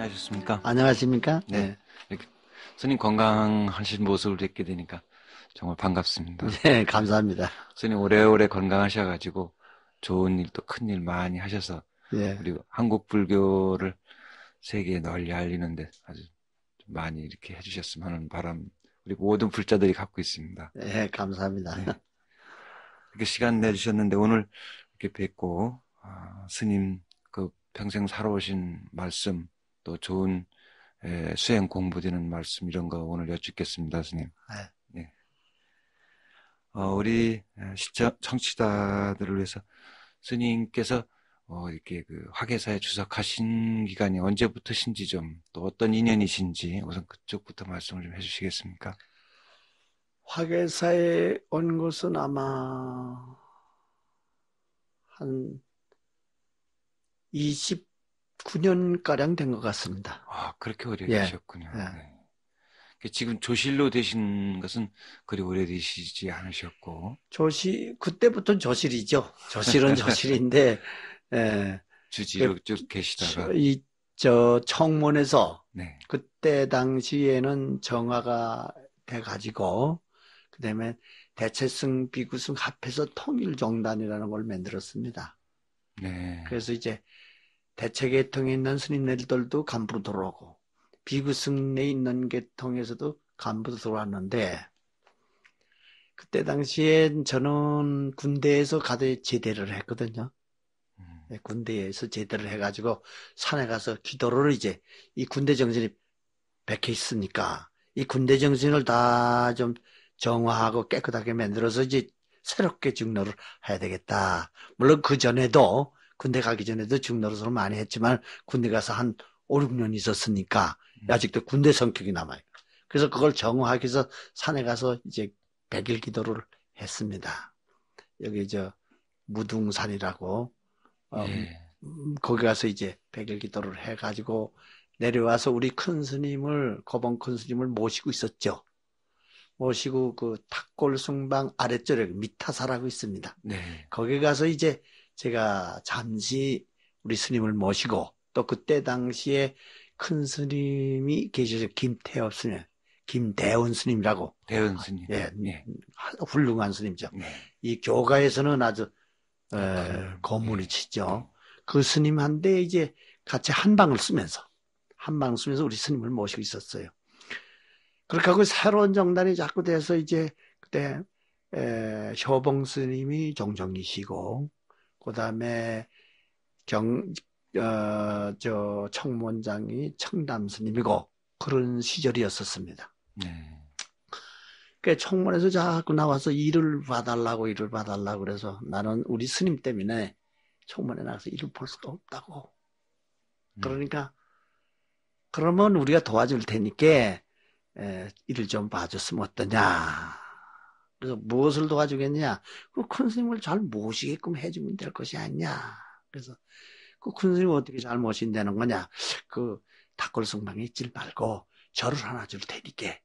안녕하셨습니까? 안녕하십니까? 네. 이렇게 스님 건강하신 모습을 뵙게 되니까 정말 반갑습니다. 네, 감사합니다. 스님 오래오래 건강하셔가지고 좋은 일 또 큰 일 많이 하셔서 예, 우리 한국 불교를 세계에 널리 알리는데 아주 많이 이렇게 해주셨으면 하는 바람 우리 모든 불자들이 갖고 있습니다. 예, 감사합니다. 네. 이렇게 시간 내주셨는데 오늘 이렇게 뵙고 스님 그 평생 살아오신 말씀 또 좋은 수행 공부되는 말씀 이런 거 오늘 여쭙겠습니다, 스님. 네. 네. 우리 청취자들을 위해서 스님께서 이렇게 그 화계사에 주석하신 기간이 언제부터신지 좀 또 어떤 인연이신지 우선 그쪽부터 말씀을 좀 해주시겠습니까? 화계사에 온 것은 아마 한 29년가량 된 것 같습니다. 그렇게 오래 예, 계셨군요. 예. 네. 지금 조실로 되신 것은 그리 오래되시지 않으셨고. 그때부터는 조실이죠. 조실은 조실인데, 예. 주지로 쭉 계시다가. 청문에서, 네. 그때 당시에는 정화가 돼가지고, 그 다음에 대체승, 비구승 합해서 통일정단이라는 걸 만들었습니다. 네. 그래서 이제 대체계통에 있는 스님네들도 간부로 들어오고, 비구승내에 있는 계통에서도 간부로 들어왔는데, 그때 당시엔 저는 군대에서 가대 제대를 했거든요. 군대에서 제대를 해가지고 산에 가서 기도를 이제 이 군대 정신이 박혀 있으니까 이 군대 정신을 다 좀 정화하고 깨끗하게 만들어서 이제 새롭게 중노를 해야 되겠다. 물론 그 전에도 군대 가기 전에도 중노릇을 많이 했지만 군대 가서 한 5, 6년 있었으니까 아직도 군대 성격이 남아요. 그래서 그걸 정화하기 위해서 산에 가서 이제 100일 기도를 했습니다. 여기 무둥산이라고 예. 거기 가서 이제 100일 기도를 해가지고 내려와서 우리 큰 스님을 고봉 큰 스님을 모시고 있었죠. 모시고 그 탁골숭방 아래쪽에 미타사라고 있습니다. 네. 거기 가서 이제 제가 잠시 우리 스님을 모시고 또 그때 당시에 큰 스님이 계셔서 김태엽 스님, 김대원 스님이라고. 대은 스님. 예, 예. 훌륭한 스님이죠. 네. 이 교가에서는 아주 거물이 예. 치죠. 그 스님한테 이제 같이 한방을 쓰면서 우리 스님을 모시고 있었어요. 그렇게 하고 새로운 정단이 자꾸 돼서 이제 그때 효봉 스님이 종종이시고 그 다음에 청문장이 청담 스님이고 그런 시절이었었습니다. 네. 그 청문에서 자꾸 나와서 일을 봐달라고 그래서 나는 우리 스님 때문에 청문에 나가서 일을 볼 수가 없다고. 그러니까 그러면 우리가 도와줄 테니까 일을 좀 봐줬으면 어떠냐. 그래서 무엇을 도와주겠냐. 그 큰 스님을 잘 모시게끔 해주면 될 것이 아니냐. 그래서 그 큰 스님을 어떻게 잘 모신다는 거냐. 그 닭골성방에 있질 말고 절을 하나 줄 테니까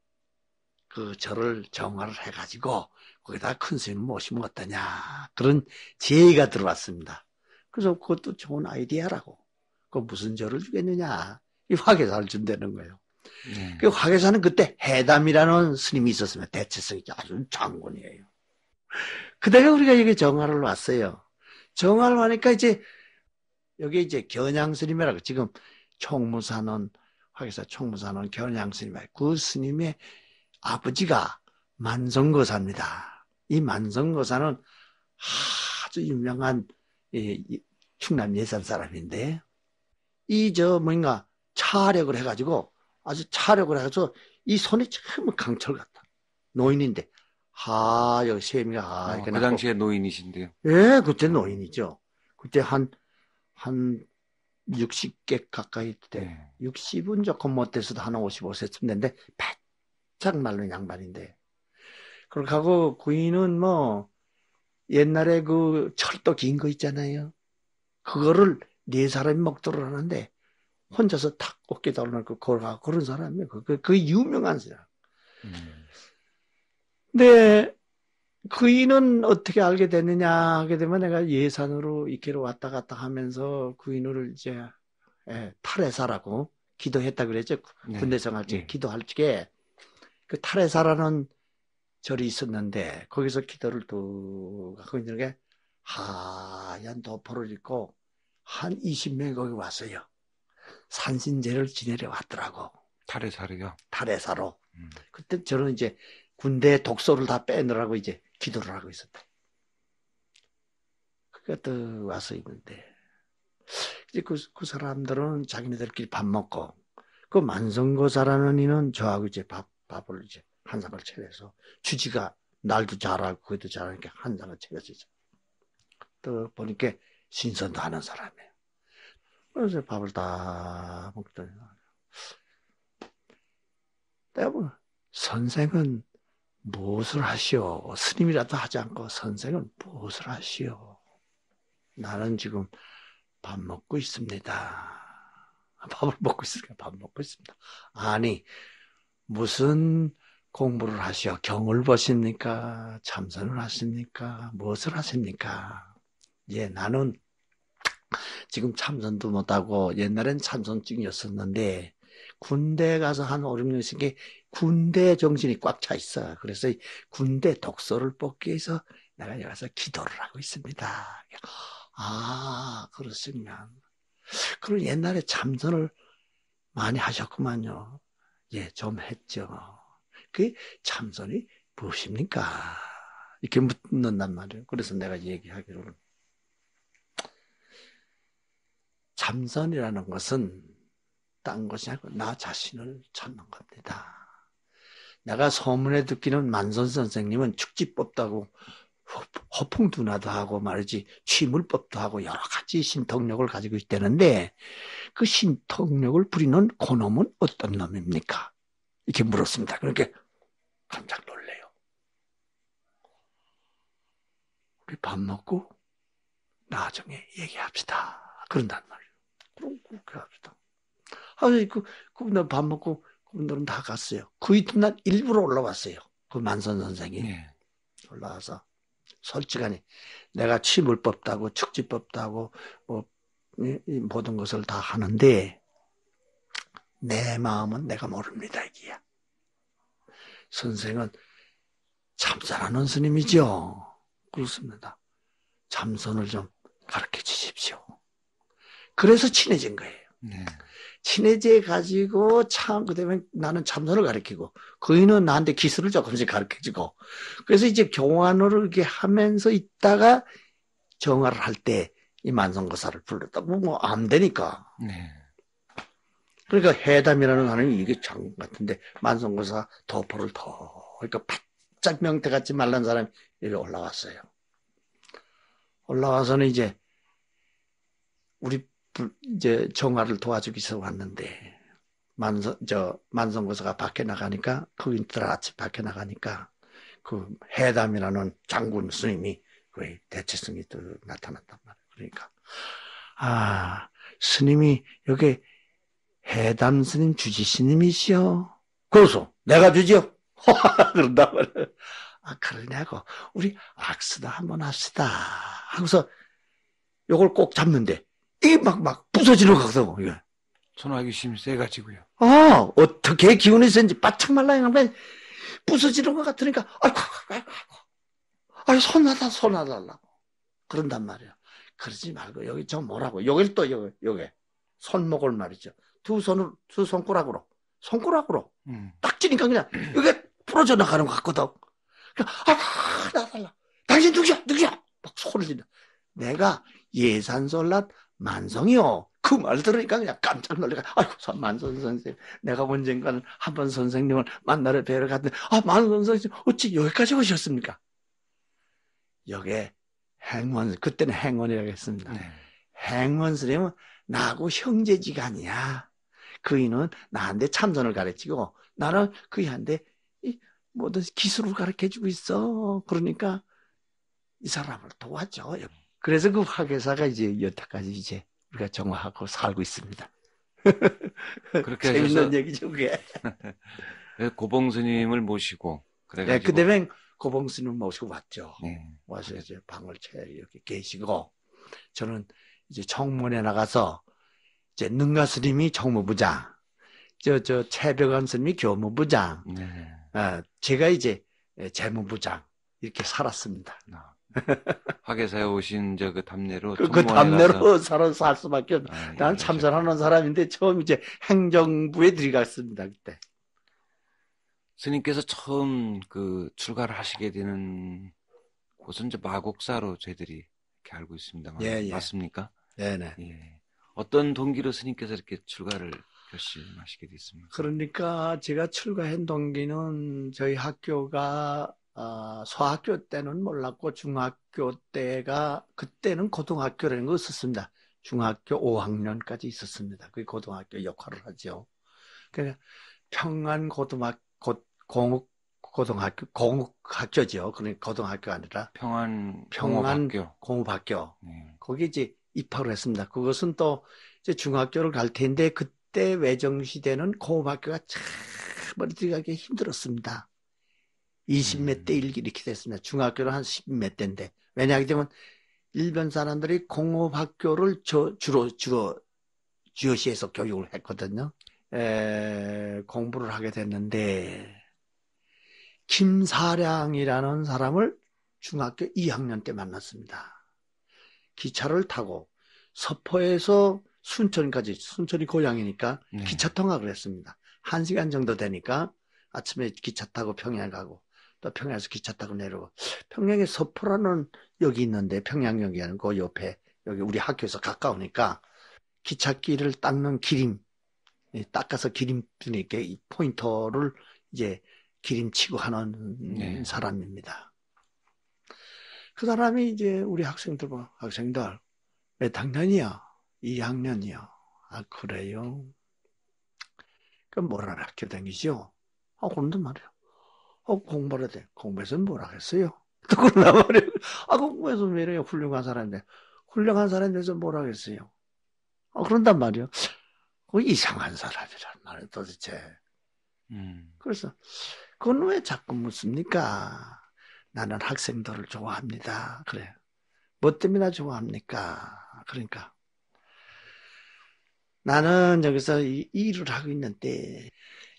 그 절을 정화를 해가지고 거기다 큰 스님을 모시면 어떠냐. 그런 제의가 들어왔습니다. 그래서 그것도 좋은 아이디어라고. 그 무슨 절을 주겠느냐. 이 화계사를 준다는 거예요. 네. 그 화계사는 그때 해담이라는 스님이 있었으면 대체성이 아주 장군이에요. 그다가 우리가 여기 정화를 왔어요. 정화를 하니까 이제 여기 이제 견양스님이라고 지금 총무사는 화계사 총무사는 견양스님이에요. 그 스님의 아버지가 만성거사입니다. 이 만성거사는 아주 유명한 충남 예산 사람인데 뭔가 차력을 해가지고 이 손이 참 강철 같다. 노인인데 여기 세미가 그 당시에 노인이신데요. 예, 그때 노인이죠. 그때 한 60개 가까이 때 네. 60은 조금 못돼서도 한 55세쯤 됐는데 바짝 마른 양반인데 그렇게 하고 구인은 옛날에 그 철도 긴 거 있잖아요. 그거를 4사람이 먹도록 하는데 혼자서 탁 어깨다 올려놓고 걸어가고 그런 사람이에요. 그 유명한 사람. 근데 그인은 어떻게 알게 됐느냐 하게 되면 내가 예산으로 이케로 왔다 갔다 하면서 그인을 이제 탈해사라고 기도했다 그랬죠. 네. 군대 생활 때 네. 기도할 적에 그 타레사라는 절이 있었는데 거기서 기도를 또 하고 있는 게 하얀 도포를 입고 한 20명이 거기 왔어요. 산신제를 지내려 왔더라고. 탈의사를요. 타레사로. 그때 저는 이제 군대 독소를 다 빼느라고 이제 기도를 하고 있었대. 그것도 와서 있는데 이제 그 사람들은 자기네들끼리 밥 먹고 그 만성거사라는 이는 저하고 이제 밥을 이제 한 상을 차려서 주지가 날도 잘하고 그것도 잘하니까 한 상을 차려서 또 보니까 신선도 하는 사람이에요. 그래서 밥을 다 먹더니 내가 뭐 선생은 무엇을 하시오? 스님이라도 하지 않고 선생은 무엇을 하시오? 나는 지금 밥 먹고 있습니다. 밥을 먹고 있으니까 밥 먹고 있습니다. 아니 무슨 공부를 하시오? 경을 보십니까? 참선을 하십니까? 무엇을 하십니까? 예, 나는 지금 참선도 못하고 옛날엔 참선증이었었는데 군대 가서 한 5, 6년 있은 게 군대 정신이 꽉 차 있어. 그래서 군대 독소를 뽑기 위해서 내가 여기 가서 기도를 하고 있습니다. 아, 그렇습니다. 그럼 옛날에 참선을 많이 하셨구만요. 예, 좀 했죠. 그 참선이 무엇입니까? 이렇게 묻는단 말이에요. 그래서 내가 얘기하기로는 참선이라는 것은 딴 것이 아니고 나 자신을 찾는 겁니다. 내가 소문에 듣기는 만선 선생님은 축지법도 하고 허풍두나도 하고 말이지 취물법도 하고 여러 가지 신통력을 가지고 있다는데 그 신통력을 부리는 그놈은 어떤 놈입니까? 이렇게 물었습니다. 그러니까 깜짝 놀래요. 우리 밥 먹고 나중에 얘기합시다. 그런단 말이에요. 그럼 그렇게 합시다. 그분들 밥 먹고 그분들은 다 갔어요. 그 이튿날 일부러 올라왔어요. 그 만선 선생이 네. 올라와서 솔직하니 내가 취물법도 하고 축지법도 하고 뭐 이 모든 것을 다 하는데 내 마음은 내가 모릅니다. 이게야. 선생은 참선하는 스님이죠. 그렇습니다. 참선을 좀 가르쳐 주십시오. 그래서 친해진 거예요. 네. 친해져 가지고 참 그다음에 나는 참선을 가르치고 그이는 나한테 기술을 조금씩 가르쳐주고 그래서 이제 교환을 이렇게 하면서 있다가 정화를 할 때 이 만성거사를 불렀다고 뭐 안 되니까. 네. 그러니까 해담이라는 하나님이 이게 장 같은데 만성거사 도포를 더 그러니까 바짝 명태같이 말란 사람이 여기 올라왔어요. 올라와서는 이제 우리 이제 정화를 도와주기 위해서 왔는데 만성거사가 밖에 나가니까 그인들 아침 밖에 나가니까 그 해담이라는 장군 스님이 거의 대체성이 또 나타났단 말이에요. 그러니까 아 스님이 여기 해담 스님 주지 스님이시여. 그래서 내가 주지요. 그런단 말이에요. 아 그러냐고 우리 악수도 한번 합시다. 하고서 요걸 꼭 잡는데 이게 막 부서지는 거거든. 이게. 손아귀 힘이 세가지고요. 어떻게 기운이 센지 바짝 말라있는데 부서지는 것 같으니까 아이고 손 놔달라고 그런단 말이에요. 그러지 말고 여기 저 뭐라고 여길 또 여기 손목을 말이죠. 두 손가락으로 딱 찌니까 그냥 이게 부러져 나가는 것 같거든. 놔달라. 당신 누구야? 막 소리를 지르. 내가 예산설랏 만성이요. 그 말 들으니까 그냥 깜짝 놀래가. 아이고, 만선 선생님. 내가 언젠가는 한번 선생님을 만나러 뵈러 갔는데, 만선 선생님, 어찌 여기까지 오셨습니까? 여기에 행원, 그때는 행원이라고 했습니다. 네. 행원 스님은 나하고 형제지간이야. 그이는 나한테 참선을 가르치고, 나는 그이한테 모든 기술을 가르쳐주고 있어. 그러니까 이 사람을 도와줘. 그래서 그 화계사가 이제 여태까지 이제 우리가 정화하고 살고 있습니다. 그렇게 재밌는 하셔서 얘기죠, 그게. 고봉 스님을 모시고 네, 그래가지고 그다음에 고봉 스님 모시고 왔죠. 네. 와서 이제 방을 채 이렇게 계시고 저는 이제 청문회 나가서 이제 능가 스님이 정무부장, 최백원 스님이 교무부장, 네. 제가 이제 재무부장 이렇게 살았습니다. 학예사에 오신 그 답례로 그 청무원에 답례로 살 수밖에 없. 나는 일하셨군요. 참선하는 사람인데 처음 이제 행정부에 들어갔습니다 그때. 스님께서 처음 그 출가를 하시게 되는 곳은 이제 마곡사로 저희들이 이렇게 알고 있습니다만 예. 맞습니까? 네네. 예. 어떤 동기로 스님께서 이렇게 출가를 결심하시게 됐습니까? 그러니까 제가 출가한 동기는 저희 학교가 소학교 때는 몰랐고 중학교 때가 그때는 고등학교라는 거 있었습니다. 중학교 5학년까지 있었습니다. 그게 고등학교 역할을 하죠. 그러니까 평안 공업학교죠. 그러니까 고등학교가 아니라 평안 공업학교. 네. 거기 이제 입학을 했습니다. 그것은 또 이제 중학교를 갈 텐데 그때 외정시대는 공업학교가 참 머리 들어가기 힘들었습니다. 20몇 대 1 이렇게 됐습니다. 중학교는 한 10몇 대인데. 왜냐하면 일본 사람들이 공업학교를 주로 주요시에서 교육을 했거든요. 공부를 하게 됐는데 김사량이라는 사람을 중학교 2학년 때 만났습니다. 기차를 타고 서포에서 순천까지, 순천이 고향이니까 네. 기차 통학을 했습니다. 1시간 정도 되니까 아침에 기차 타고 평양 가고 또 평양에서 기차 타고 내려오고 평양에 서포라는 역이 있는데 평양역이라는 그 옆에 여기 우리 학교에서 가까우니까 기찻길을 닦는 기림 닦아서 기림 이렇게 포인터를 이제 기림치고 하는 네. 사람입니다. 그 사람이 이제 우리 학생들 몇 학년이야? 2학년이요. 아 그래요? 그럼 뭐라 학교 다니죠? 그런단 말이야. 공부를 해. 공부해서 뭐라 했어요? 또 그러단 말이야. 공부해서 왜 이래요? 훌륭한 사람인데. 훌륭한 사람이 돼서 뭐라 했어요? 그런단 말이야. 이상한 사람이란 말이야 도대체. 그래서 그건 왜 자꾸 묻습니까? 나는 학생들을 좋아합니다. 그래. 뭐 때문에 좋아합니까? 그러니까 나는 여기서 이 일을 하고 있는데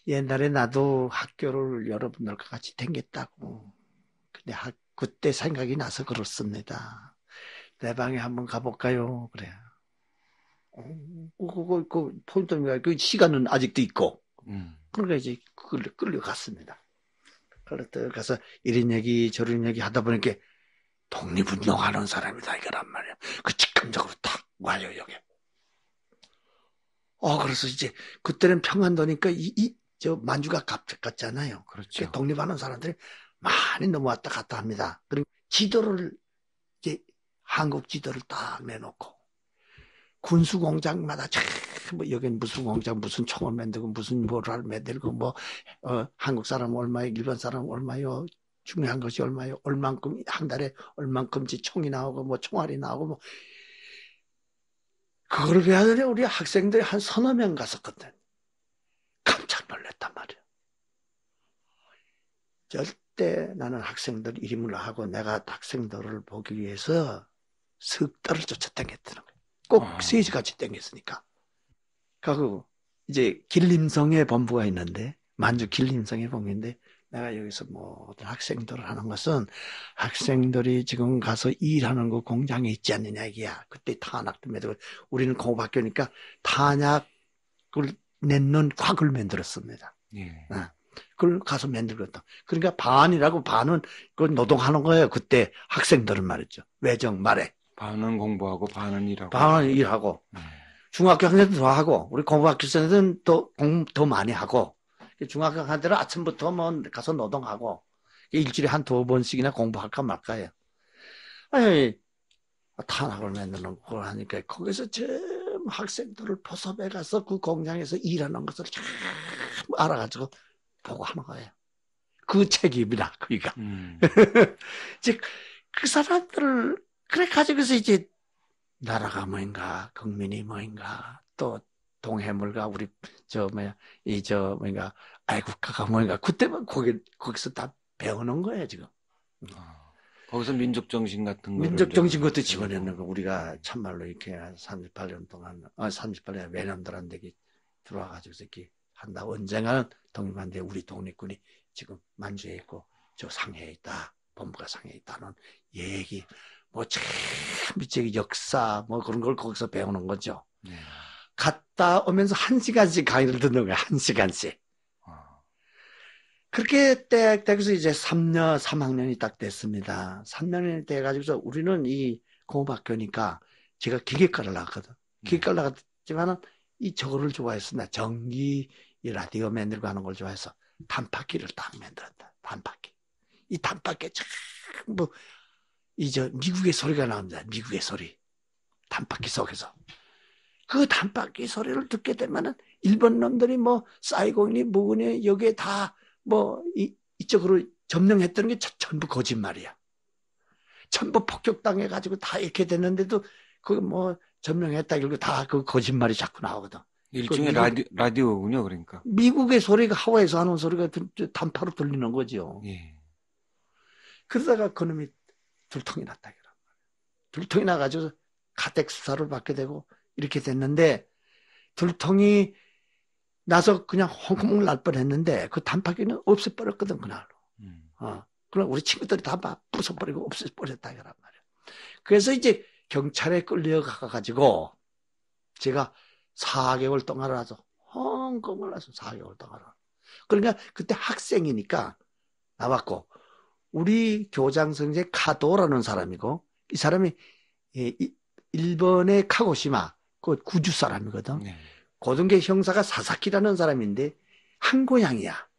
옛날에 나도 학교를 여러분들과 같이 다녔다고. 근데 그때 생각이 나서 그렇습니다. 내 방에 한번 가볼까요? 그래. 그 포인트가 그 시간은 아직도 있고. 그러니까 이제 끌려갔습니다. 가서 이런 얘기 저런 얘기 하다 보니까 독립운동하는 사람이다 이거란 말이야. 그 직감적으로 탁 와요 여기. 그래서 이제 그때는 평안도니까 저 만주가 같잖아요. 그렇죠. 독립하는 사람들이 많이 넘어왔다 갔다 합니다. 그리고 지도를 이제 한국 지도를 딱 내놓고 군수 공장마다 뭐 여기는 무슨 공장 무슨 총을 만들고 무슨 뭐를 만들고 한국 사람 얼마요 일본 사람 얼마요 중요한 것이 얼마요 얼만큼 한 달에 얼만큼지 총이 나오고 뭐 총알이 나오고 그걸 배하더니 우리 학생들이 한 서너 명 갔었거든. 깜짝 놀랐단 말이야. 절대 나는 학생들 이름을 하고 내가 학생들을 보기 위해서 석 달을 쫓아다녔다는 거야. 꼭 3시까지 땡겼으니까. 그리고 이제 길림성에 본부가 있는데 만주 길림성에 본부인데 내가 여기서 모든 학생들을 하는 것은 학생들이 지금 가서 일하는 그 공장에 있지 않느냐 이게야. 그때 탄약도 만들고 우리는 공업학교니까 탄약을 냈는 곽을 만들었습니다. 예. 그걸 가서 만들었다. 그러니까 반이라고 반은 그 노동하는 거예요. 그때 학생들은 말이죠. 외정 말에. 반은 공부하고 반은 일하고. 반은 일하고. 중학교 학생들도 더 하고 우리 공부학교생들은 더 많이 하고 중학교 학생들은 아침부터 뭐 가서 노동하고 일주일에 한 2번씩이나 공부할까 말까요. 탄학을 만드는 걸 하니까 거기서 전부 학생들을 포섭해 가서 그 공장에서 일하는 것을 참 알아가지고 보고 하는 거예요. 그 책임이라 그니까. 즉 그 사람들을 그래 가지고서 이제 나라가 뭐인가, 국민이 뭐인가, 또 동해물과 우리 애국가가 뭐인가, 그때만 거기서 다 배우는 거예요 지금. 거기서 민족 정신 같은 거. 민족 정신 것도 집어내는 거 우리가 참말로 이렇게 38년 동안, 38년 외남들한테 들어와가지고 이렇게 한다. 언젠가는 독립한데 우리 독립군이 지금 만주에 있고 저 상해에 있다. 본부가 상해에 있다는 얘기. 뭐 참 저기 역사 뭐 그런 걸 거기서 배우는 거죠. 갔다 오면서 1시간씩 강의를 듣는 거야. 1시간씩. 그렇게 딱 돼서 이제 3학년이 딱 됐습니다. 3학년이 돼가지고서 우리는 이 공업학교니까 제가 기계과를 나왔거든. 기계과를 나갔지만은 이 저거를 좋아했습니다. 전기 이 라디오 만들고 하는 걸 좋아해서 단팥기를 딱 만들었다. 단팥기. 이 단팥기 전부 이제 미국의 소리가 나옵니다. 미국의 소리. 단팥기 속에서. 그 단팥기 소리를 듣게 되면은 일본 놈들이 뭐 사이공이 뭐니 여기에 다 뭐 이쪽으로 점령했던 게 전부 거짓말이야. 전부 폭격당해가지고 다 이렇게 됐는데도 그 뭐 점령했다 이러고 다 그 거짓말이 자꾸 나오거든. 일종의 라디오군요, 그러니까. 미국의 소리가 하와이에서 하는 소리가 단파로 들리는 거죠. 예. 그러다가 그놈이 들통이 났다. 들통이 나가지고 가택 수사를 받게 되고 이렇게 됐는데 들통이 나서 그냥 헝구멍 날 뻔했는데 그 단팥기는 없애버렸거든 그날로. 그럼 우리 친구들이 다 부숴버리고 없애버렸다 이란 말이야. 그래서 이제 경찰에 끌려가가지고 제가 4개월 동안 와서 헝구멍을 나서 4개월 동안. 그러니까 그때 학생이니까 나왔고 우리 교장 선생 카도라는 사람이고 이 사람이 일본의 카고시마 그 구주 사람이거든. 네. 고등계 형사가 사사키라는 사람인데 한 고향이야.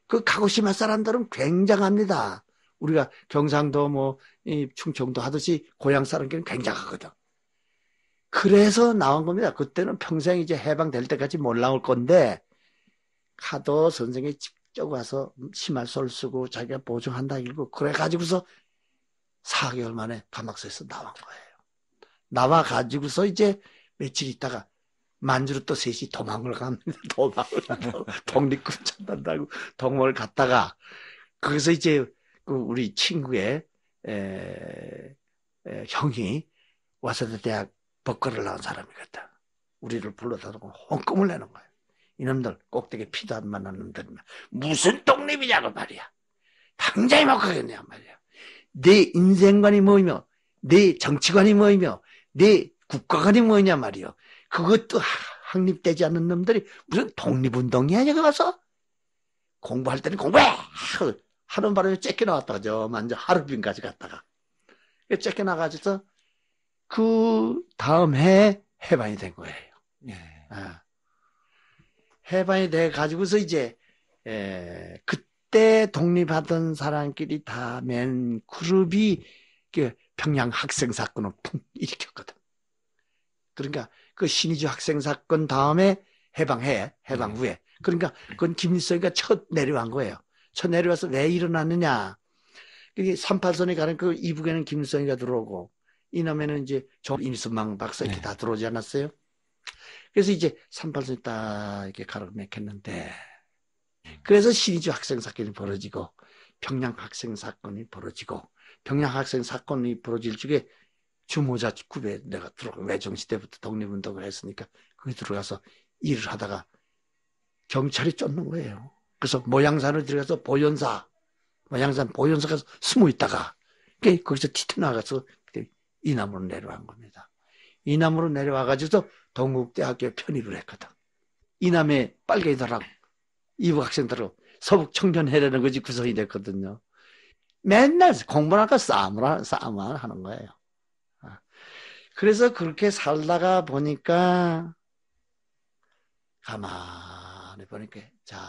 그 카고시마 사람들은 굉장합니다. 우리가 경상도 뭐 충청도 하듯이 고향 사람끼리는 굉장하거든. 그래서 나온 겁니다. 그때는 평생 이제 해방될 때까지 못 나올 건데 카도 선생이 직접 와서 심할서를 쓰고 자기가 보증한다 이러고 그래가지고서 4개월 만에 감옥에서 나온 거예요. 나와가지고서 이제 며칠 있다가 만주로 또 셋이 도망을 갑니다. 독립군 찾는다고 도망을 갔다가 거기서 이제 그 우리 친구의 형이 와서 대학 법과를 나온 사람이거든. 우리를 불러다 놓고 혼금을 내는 거예요. 이놈들 꼭대기에 피도 안 만난 놈들 무슨 독립이냐고 말이야. 당장에 못 가겠냐 말이야. 내 인생관이 뭐이며 내 정치관이 뭐이며 내 국가관이 뭐냐 말이요. 그것도 확립되지 않는 놈들이 무슨 독립운동이 아니야 가서 공부할 때는 공부해 하는 바람에 쫓겨나왔다가 저 먼저 하얼빈까지 갔다가 쫓겨나가지고 그 다음 해에 해방이 된 거예요. 네. 해방이 돼 가지고서 이제 그때 독립하던 사람끼리 다 맨 그룹이 평양 학생 사건을 푹 일으켰거든. 그러니까 그 신의주 학생 사건 다음에 해방 후에. 그러니까 그건 김일성이가 첫 내려간 거예요. 첫 내려와서 왜 일어났느냐. 이게 38선에 가는 그 이북에는 김일성이가 들어오고 이남에는 이제 임수망 박사 이렇게 다 들어오지 않았어요? 그래서 이제 38선이 딱 이렇게 가로막혔는데 그래서 신의주 학생 사건이 벌어지고 평양 학생 사건이 벌어지고 평양 학생 사건이 벌어질 적에 주모자 굽에 내가 들어가 외정시 때부터 독립운동을 했으니까 거기 들어가서 일을 하다가 경찰이 쫓는 거예요. 그래서 모양산을 들어가서 모양산 보현사 가서 숨어 있다가 거기서 튀어나가서 이남으로 내려간 겁니다. 이남으로 내려와가지고 동국대학교에 편입을 했거든. 이남에 빨갱이들하고 이북 학생들하고 서북 청년회라는 것이 구성이 됐거든요. 맨날 공부하니까 싸움을 하는 거예요. 그래서 그렇게 살다가 보니까 가만히 보니까 자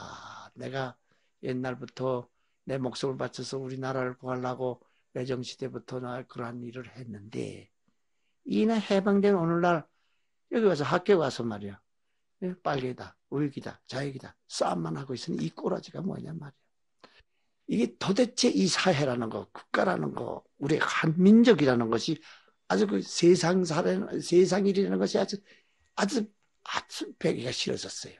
내가 옛날부터 내 목숨을 바쳐서 우리나라를 구하려고 외정시대부터 나 그러한 일을 했는데 이날 해방된 오늘날 여기 와서 학교 와서 말이야 빨개다 우익이다 좌익이다 싸움만 하고 있으니 이 꼬라지가 뭐냐 말이야. 이게 도대체 이 사회라는 거 국가라는 거 우리 한민족이라는 것이 아주 그 세상일이라는 것이 아주 배기가 싫어졌어요.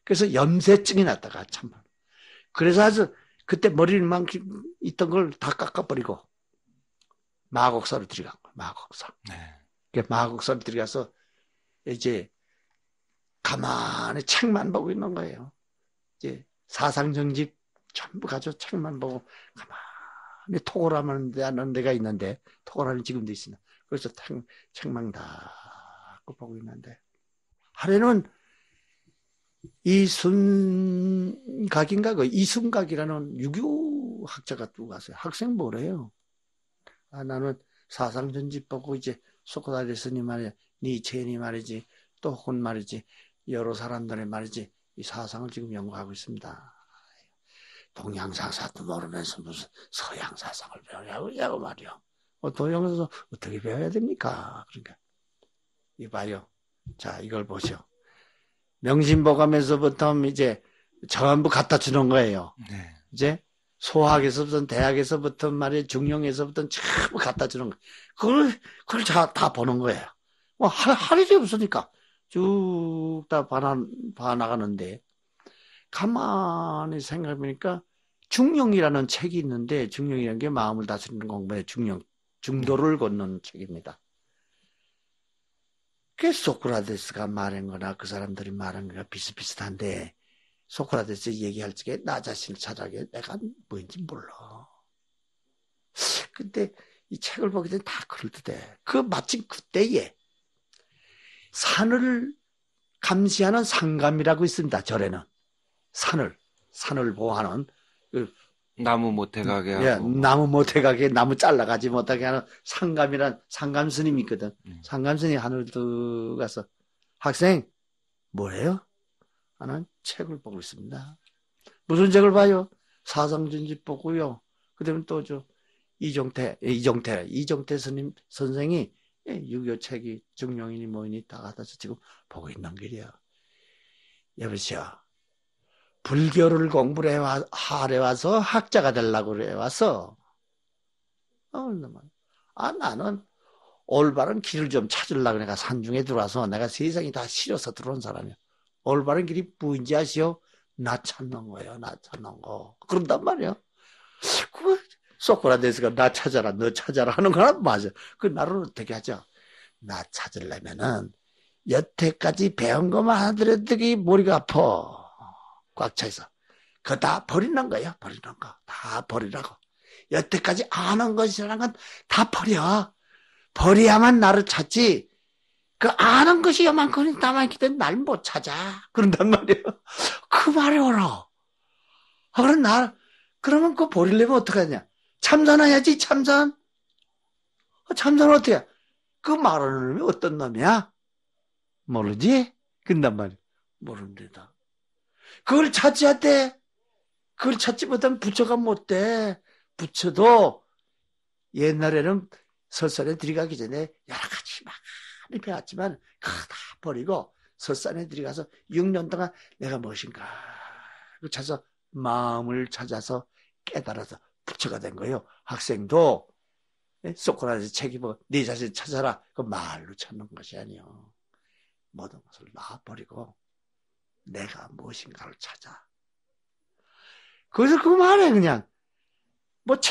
그래서 염세증이 났다가 참. 그래서 아주 그때 머리를 막 있던 걸 다 깎아버리고 마곡사로 들어간 거야. 마곡사. 네. 마곡사로 들어가서 이제 가만히 책만 보고 있는 거예요. 이제 사상정집 전부 가지고 책만 보고 가만히 토고라는 데가 있는데, 토고라는 지금도 있습니다. 그래서 책만 다 보고 있는데, 하루에는 이순각인가, 그 이순각이라는 유교 학자가 또 왔어요. 학생 뭐래요? 나는 사상전집 보고 이제 소크라테스니 말이야, 니체니 말이지, 또 혹은 말이지, 여러 사람들의 말이지, 이 사상을 지금 연구하고 있습니다. 동양사사도 모르면서 무슨 서양사상을 배우냐고 말이요. 동양사상 어떻게 배워야 됩니까? 그러니까 이봐요. 자, 이걸 보시오. 명심보감에서부터 이제 전부 갖다 주는 거예요. 네. 이제 소학에서부터 대학에서부터 말이에요. 중용에서부터 전부 갖다 주는 거예요. 그걸 다 보는 거예요. 할 일이 없으니까 쭉 다 봐나가는데, 가만히 생각해보니까 중용이라는 책이 있는데, 중용이라는 게 마음을 다스리는 공부에 중도를 걷는 책입니다. 그게 소크라테스가 말한 거나 그 사람들이 말한 거가 비슷비슷한데, 소크라테스 얘기할 적에 나 자신을 찾아게 내가 뭔지 몰라. 근데 이 책을 보게 되면 다 그럴듯해. 마침 그때에 산을 감시하는 상감이라고 있습니다. 절에는. 산을 보호하는, 나무 못해가게 하고. 예, 나무 못해가게, 나무 잘라가지 못하게 하는 상감이란 상감 스님이 있거든. 상감 스님이 하늘 들어가서, 학생, 뭐예요? 하는 책을 보고 있습니다. 무슨 책을 봐요? 사상전집 보고요. 그 다음에 또 이정태 스님 선생이 유교 책이 중용이니 뭐니 다 갖다서 지금 보고 있는 길이야. 여보시오. 불교를 공부를 하래 와서 학자가 되려고 그래 와서, 나는 올바른 길을 좀 찾으려고 내가 산중에 들어와서 내가 세상이 다 싫어서 들어온 사람이야. 올바른 길이 뭔지 아시오? 나 찾는 거예요. 나 찾는 거. 그런단 말이야. 그거 소크라테스가 나 찾아라, 너 찾아라 하는 거는 맞아. 그 나를 어떻게 하죠? 나 찾으려면은 여태까지 배운 것만 하더라도 되게 머리가 아파. 꽉 차있어. 그거 다 버리는 거야. 버리는 거. 다 버리라고. 여태까지 아는 것이라는 건 다 버려. 버려야만 나를 찾지. 그 아는 것이 요만큼 남아있기 때문에 날 못 찾아. 그런단 말이야. 그 말이 옳아. 그러면 그거 버리려면 어떡하냐? 참선해야지, 참선. 참선은 어떻게 해? 그 말하는 놈이 어떤 놈이야? 모르지? 그런단 말이야. 모른다. 그걸 찾아야 돼. 그걸 찾지 못하면 부처가 못 돼. 부처도 옛날에는 설산에 들어가기 전에 여러 가지 많이 배웠지만 그거 다 버리고 설산에 들어가서 6년 동안 내가 무엇인가 찾아서 마음을 찾아서 깨달아서 부처가 된 거예요. 학생도 소크라테스 책이 네 자신 찾아라. 그 말로 찾는 것이 아니요. 모든 것을 놔버리고 내가 무엇인가를 찾아. 그래서 그 말에 그냥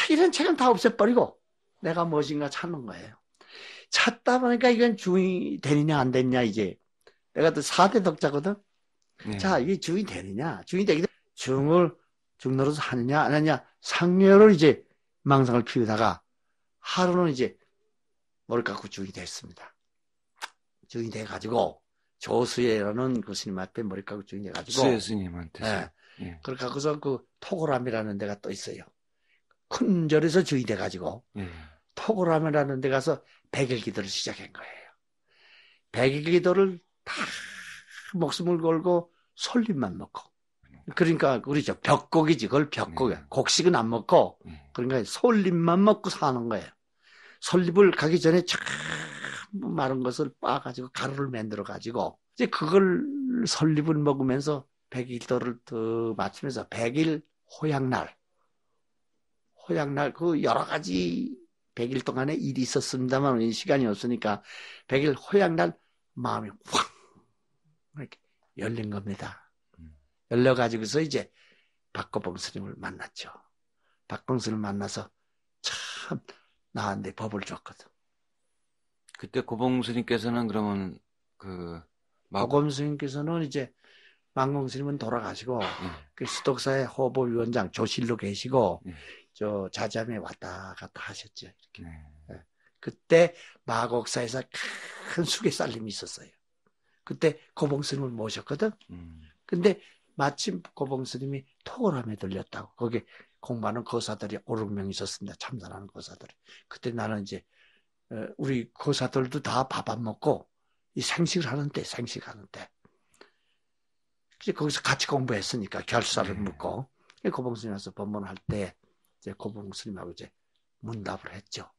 이런 책은 다 없애버리고 내가 무엇인가 찾는 거예요. 찾다 보니까 이건 주인이 되느냐 안 되느냐 이제 내가 또 4대 덕자거든. 네. 자, 이게 주인이 되느냐 주인이 되기 때문에 중노로서 하느냐 안 하느냐 상료를 이제 망상을 피우다가 하루는 이제 머리 깎고 주인이 됐습니다. 주인이 돼가지고 조수예라는 그 스님 앞에 머리 깎고 주인이 돼가지고 수예 스님한테서. 예. 예. 그렇게 하고서 그 토고람이라는 데가 또 있어요. 큰 절에서 주인이 돼가지고 예. 토고람이라는 데 가서 백일 기도를 시작한 거예요. 백일 기도를 다 목숨을 걸고 솔잎만 먹고. 그러니까 우리 벽곡이지. 그걸 벽곡이야. 곡식은 안 먹고 그러니까 솔잎만 먹고 사는 거예요. 솔잎을 가기 전에 참 마른 것을 빻아가지고 가루를 만들어 가지고 이제 그걸 솔잎을 먹으면서 백일도를 더 맞추면서 백일 호양날 그 여러 가지 100일 동안에 일이 있었습니다만 시간이 없으니까 100일 호양날 마음이 확 이렇게 열린 겁니다. 열려가지고서 이제 박고봉 스님을 만났죠. 박고봉 스님을 만나서 참 나한테 법을 줬거든. 그때 고봉 스님께서는 그러면 그 고금 스님께서는 이제 만공 스님은 돌아가시고 그 수덕사의 호보위원장 조실로 계시고 저 자잠에 왔다 갔다 하셨죠. 이렇게. 네. 그때 마곡사에서 큰 수계살림이 있었어요. 그때 고봉 스님을 모셨거든. 근데 마침 고봉 스님이 토골함에 들렸다고. 거기 공부하는 거사들이 5~6명 있었습니다. 참선하는 거사들이. 그때 나는 이제 우리 거사들도 다 밥 안 먹고 이 생식을 하는데 이제 거기서 같이 공부했으니까 결사를 묻고 고봉 스님 와서 법문할 때 이제 고봉 스님하고 이제 문답을 했죠.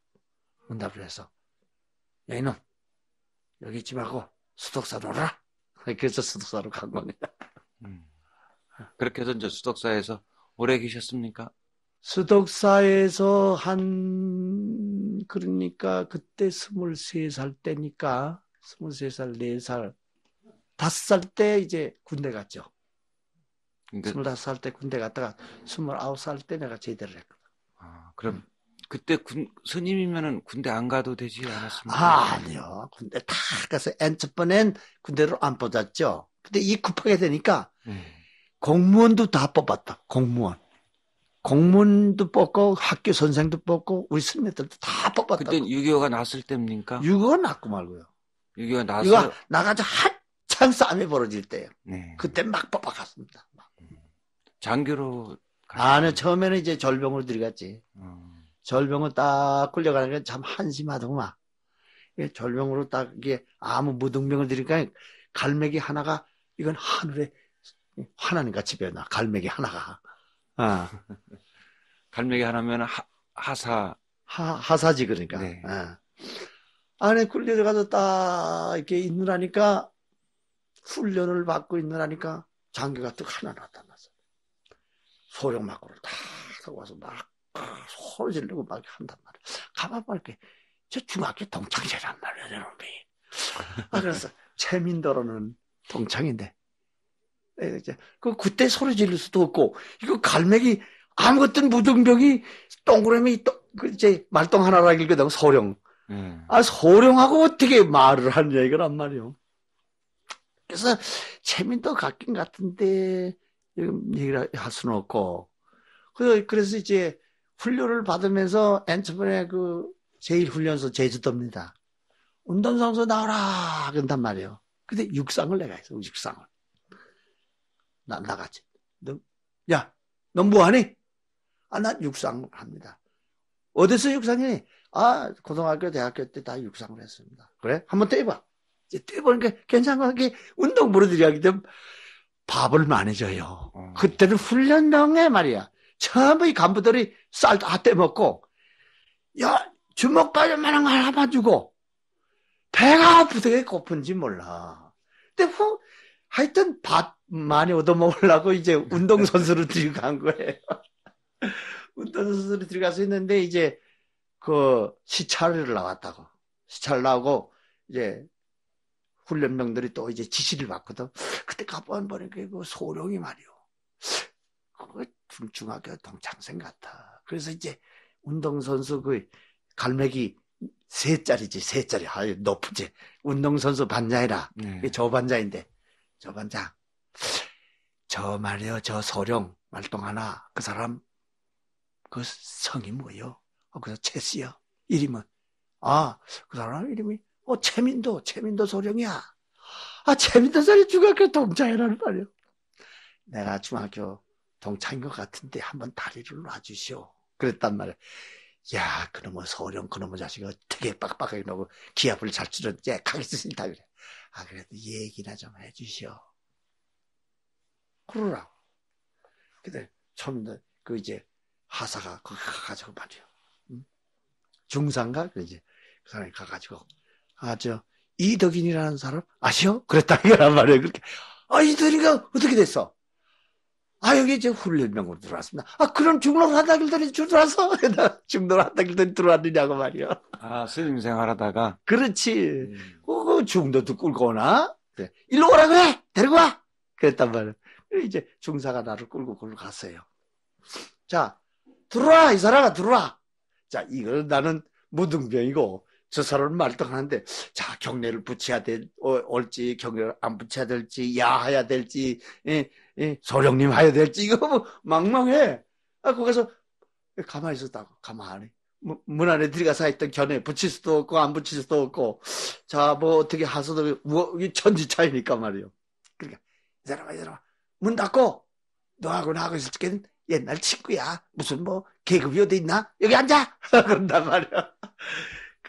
문답을 해서 야 이놈 여기 있지 말고 수덕사로 오라. 그래서 수덕사로 간 겁니다. 그렇게 해서 이제 수덕사에서 오래 계셨습니까? 수덕사에서 그러니까 그때 23살 때니까 23살, 4살, 5살 때 이제 군대 갔죠. 25살 때 군대 갔다가 29살 때 내가 제대를 했거든. 그럼 그때 스님이면은 군대 안 가도 되지 않았습니까? 아니요. 군대 다 가서 N번엔 군대로 안 뽑았죠. 근데 이 급하게 되니까 공무원도 다 뽑았다. 공무원도 뽑고 학교 선생도 뽑고 우리 스님들도 다 뽑았다. 그때 6.25가 났을 때입니까? 6.25가 났고 말고요. 6.25가 나서 나가지고 한참 싸움이 벌어질 때예요. 네. 그때 막 뽑아갔습니다. 장교로 아니 처음에는 이제 절병으로 들어갔지. 절병을 딱 끌려가는 게 참 한심하더구만. 절병으로 딱 이게 아무 무등병을 들이니까 갈매기 하나가 이건 하늘에 하나님 같이 배나 갈매기 하나가. 갈매기 하나면 하사지 그러니까. 네. 안에 끌려가서 딱 이렇게 있느라니까 훈련을 받고 있느라니까 장교가 또 하나 나타났어. 소령 막고를 다 타고 와서 막 소리 지르고 막 한단 말이야. 가만 보니까 저 중학교 동창이란 말이야, 저놈이. 그래서 최민도로는 동창인데. 그때 소리 지를 수도 없고, 이거 갈매기, 아무것도 무등병이 동그라미, 이제 말똥 하나라 길거든, 소령. 소령하고 어떻게 말을 하느냐, 이거란 말이요. 그래서 최민도 같긴 같은데, 얘기를 할 수는 없고. 그래서 이제 훈련을 받으면서 N번에 제1훈련소 제주도입니다. 운동선수 나와라! 그런단 말이에요. 근데 육상을 내가 했어, 육상을. 나갔지. 넌 뭐하니? 난 육상을 합니다. 어디서 육상해? 고등학교, 대학교 때 다 육상을 했습니다. 그래? 한번 뛰어봐. 이제 뛰어보니까 괜찮은 게 운동 부르들이 하기 때문에 밥을 많이 줘요. 그때는 훈련병에 말이야. 전부 이 간부들이 쌀 다 떼먹고, 주먹가락만한 거 하나만 주고, 배가 어떻게 고픈지 몰라. 근데 하여튼 밥 많이 얻어먹으려고 이제 운동선수로 들어간 거예요. 운동선수로 들어가서 있는데 이제 시찰을 나왔다고. 시찰 나오고 이제 훈련병들이 또 이제 지시를 받거든. 그때 가보니까 소령이 말이요. 중학교 동창생 같아. 그래서 이제 운동선수 갈매기 3짜리 높지. 운동선수 반장이라. 저 반장인데. 저 반장. 저 말이요. 저 소령 말똥하나. 그 사람 그 성이 뭐요? 그래서 최씨요. 이름은. 그 사람 이름이 최민도 소령이야. 최민도 소령 중학교 동창이라는 말이요. 내가 중학교 동창인 것 같은데 한번 다리를 놔주시오. 그랬단 말이야. 그놈의 소령, 그놈의 자식이 되게 빡빡하게 놓고 기합을 잘 치는데 가겠어 싫다 그래. 그래도 얘기나 좀 해주시오. 그러라고. 근데 처음에 이제 하사가 거기 가가지고 말이요. 중상가? 그 사람이 가가지고 이덕인이라는 사람 아시오? 그랬다 이거란 말이에요. 그렇게 이덕인이가 어떻게 됐어? 여기 이제 훈련병으로 들어왔습니다. 그럼 중로를 하다 길더니 들어와서? 중로를 하다 길더니 들어왔느냐고 말이야. 스님 생활하다가. 그렇지. 중도도 끌고 오나? 일로 오라고 해! 데리고 와! 그랬단 말이야. 이제 중사가 나를 끌고 갔어요. 자, 들어와! 이 사람아, 들어와! 자, 이걸 나는 무등병이고, 저 사람은 말똥하는데, 자, 경례를 붙여야 올지, 경례를 안 붙여야 될지, 야해야 될지, 소령님 해야 될지, 이거 뭐 망망해. 거기서 가만히 있었다고, 가만히. 문 안에 들어가서 했던 견해 붙일 수도 없고, 안 붙일 수도 없고, 자, 뭐 어떻게 하서도, 뭐, 천지 차이니까 말이요. 그러니까, 이 사람아, 문 닫고, 너하고 나하고 있을 때는 옛날 친구야. 무슨 뭐, 계급이 어디 있나? 여기 앉아! 그런단 말이야.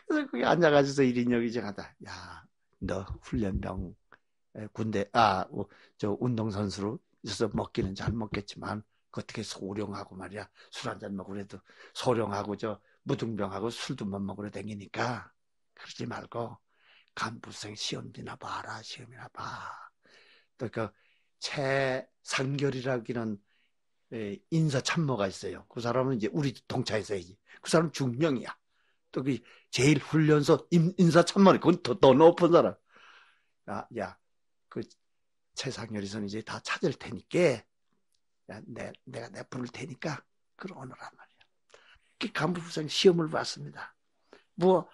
그래서 거기 앉아가지고서 1인 여기저하다. 야, 너 훈련병 군대 저 운동선수로 있어서 먹기는 잘 먹겠지만 어떻게 소령하고 말이야 술 한잔 먹으래도 소령하고 저 무등병하고 술도 못 먹으러 다니니까 그러지 말고 간부생 시험이나 봐라. 시험이나 봐. 또 그 최상결이라기는 인사참모가 있어요. 그 사람은 이제 우리 동차에서야지. 그 사람 중령이야. 또 그 제일 훈련소 인사참모니 그건 더 높은 사람. 야, 그 최상열이선 이제 다 찾을 테니까 야, 내가 부를 테니까 그럼 오너란 말이야. 그 간부부장 시험을 봤습니다. 뭐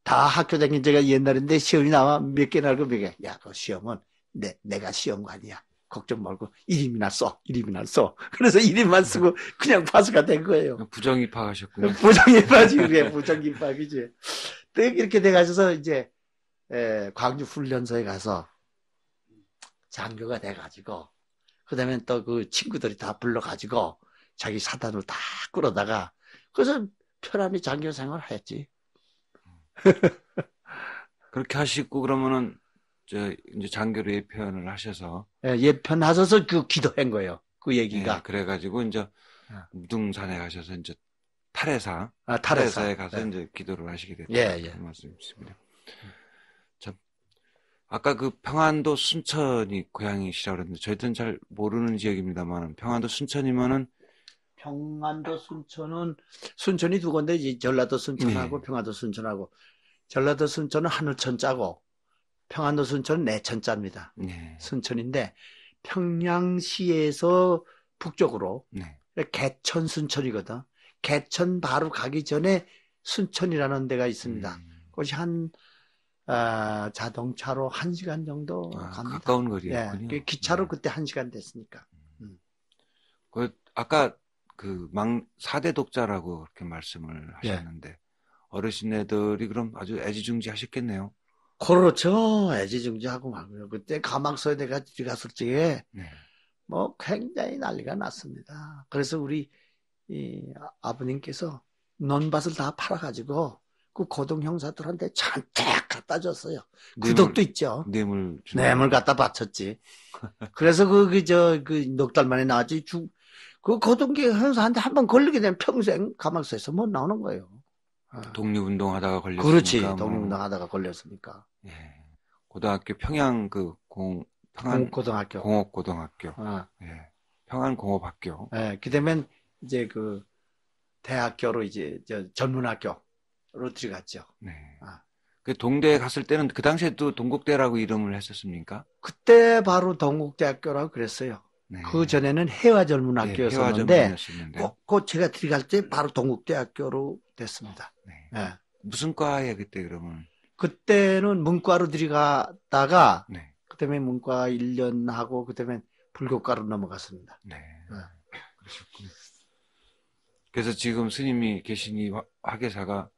다 학교 다닌 제가 옛날인데 시험이 나와 몇 개 나고 몇 개. 야, 그 시험은 내가 시험관이야. 걱정 말고 이름이나 써. 그래서 이름만 쓰고 그냥 파스가 된 거예요. 부정입학하셨군요. 부정입학이지. 그게 부정입학이지. 또 이렇게 돼가지고서 이제 광주 훈련소에 가서 장교가 돼가지고 그다음에 또 그 친구들이 다 불러가지고 자기 사단을 다 끌어다가 그래서 편안히 장교 생활을 했지. 그렇게 하시고 그러면은 이제 장교로 예편을 하셔서 예편하셔서 그 기도한 거예요. 그 얘기가. 그래가지고 이제 무등산에 가셔서 이제 탈해사에 가서 네. 이제 기도를 하시게 됐다. 예. 그 말씀이십니다. 참 아까 그 평안도 순천이 고향이시라고 그랬는데 저희들은 잘 모르는 지역입니다만 평안도 순천이면은 평안도 순천이 두 건데 이제 전라도 순천하고 평안도 순천하고 전라도 순천은 하늘천자고 평안도 순천은 내천자입니다. 순천인데 평양시에서 북쪽으로 개천 순천이거든. 개천 바로 가기 전에 순천이라는 데가 있습니다. 그것이 자동차로 1시간 정도 갑니다. 가까운 거리였군요. 예, 기차로 그때 1시간 됐으니까. 아까 그 4대 독자라고 그렇게 말씀을 하셨는데 어르신네들이 그럼 아주 애지중지 하셨겠네요. 그렇죠. 애지중지하고 말고요. 그때 가망소에 내가 들어갔을 적에 뭐 굉장히 난리가 났습니다. 그래서 우리 아버님께서 논밭을 다 팔아가지고 그 고동 형사들한테 잔뜩 갖다 줬어요. 구덕도 있죠. 뇌물 갖다 바쳤지. 그래서 그 넉 달 만에 나왔지. 그 고동계 형사한테 한번 걸리게 되면 평생 가망소에서 못 나오는 거예요. 독립운동 하다가 걸렸으니까. 그렇지. 독립운동 하다가 걸렸으니까. 고등학교 평양 고등학교. 공업고등학교. 평안공업학교. 그다음엔 이제 그 대학교로 이제 전문학교로 들어갔죠. 그 동대에 갔을 때는 그 당시에도 동국대라고 이름을 했었습니까? 그때 바로 동국대학교라고 그랬어요. 그 전에는 해화전문학교였었는데 그 제가 들어갈 때 바로 동국대학교로 됐습니다. 무슨 과에 그때 그러면? 그때는 문과로 들어가다가 그다음에 문과 1년 하고 그다음에 불교과로 넘어갔습니다. 그러셨군요. 그래서 지금 스님이 계신 이 화계사가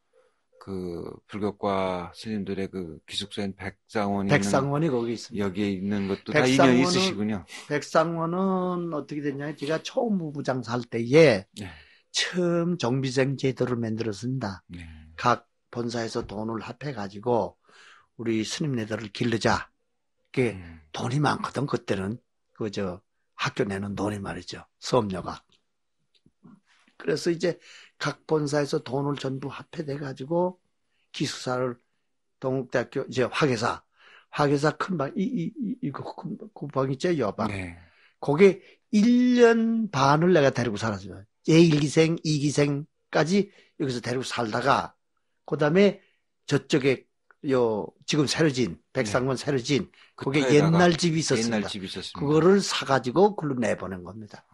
그 불교과 스님들의 그 기숙사인 백상원이 거기 있습니다. 여기에 있는 것도 다 인연이 있으시군요. 백상원은 어떻게 됐냐? 제가 총무부장 살 때에 처음 정비생 제도를 만들었습니다. 각 본사에서 돈을 합해가지고 우리 스님네들을 기르자. 그게 돈이 많거든 그때는 학교 내는 돈이 말이죠. 수업료가. 그래서 이제 각 본사에서 돈을 전부 합해돼가지고 기숙사를 동국대학교 이제 화계사 큰 방 그 방 있죠 여방. 거기에 1년 반을 내가 데리고 살았어요. 제1기생, 2기생까지 여기서 데리고 살다가 그다음에 저쪽에 지금 새로 진 백상원 새로 진 거기에 옛날 집이 있었습니다. 그거를 사가지고 글로 내보낸 겁니다.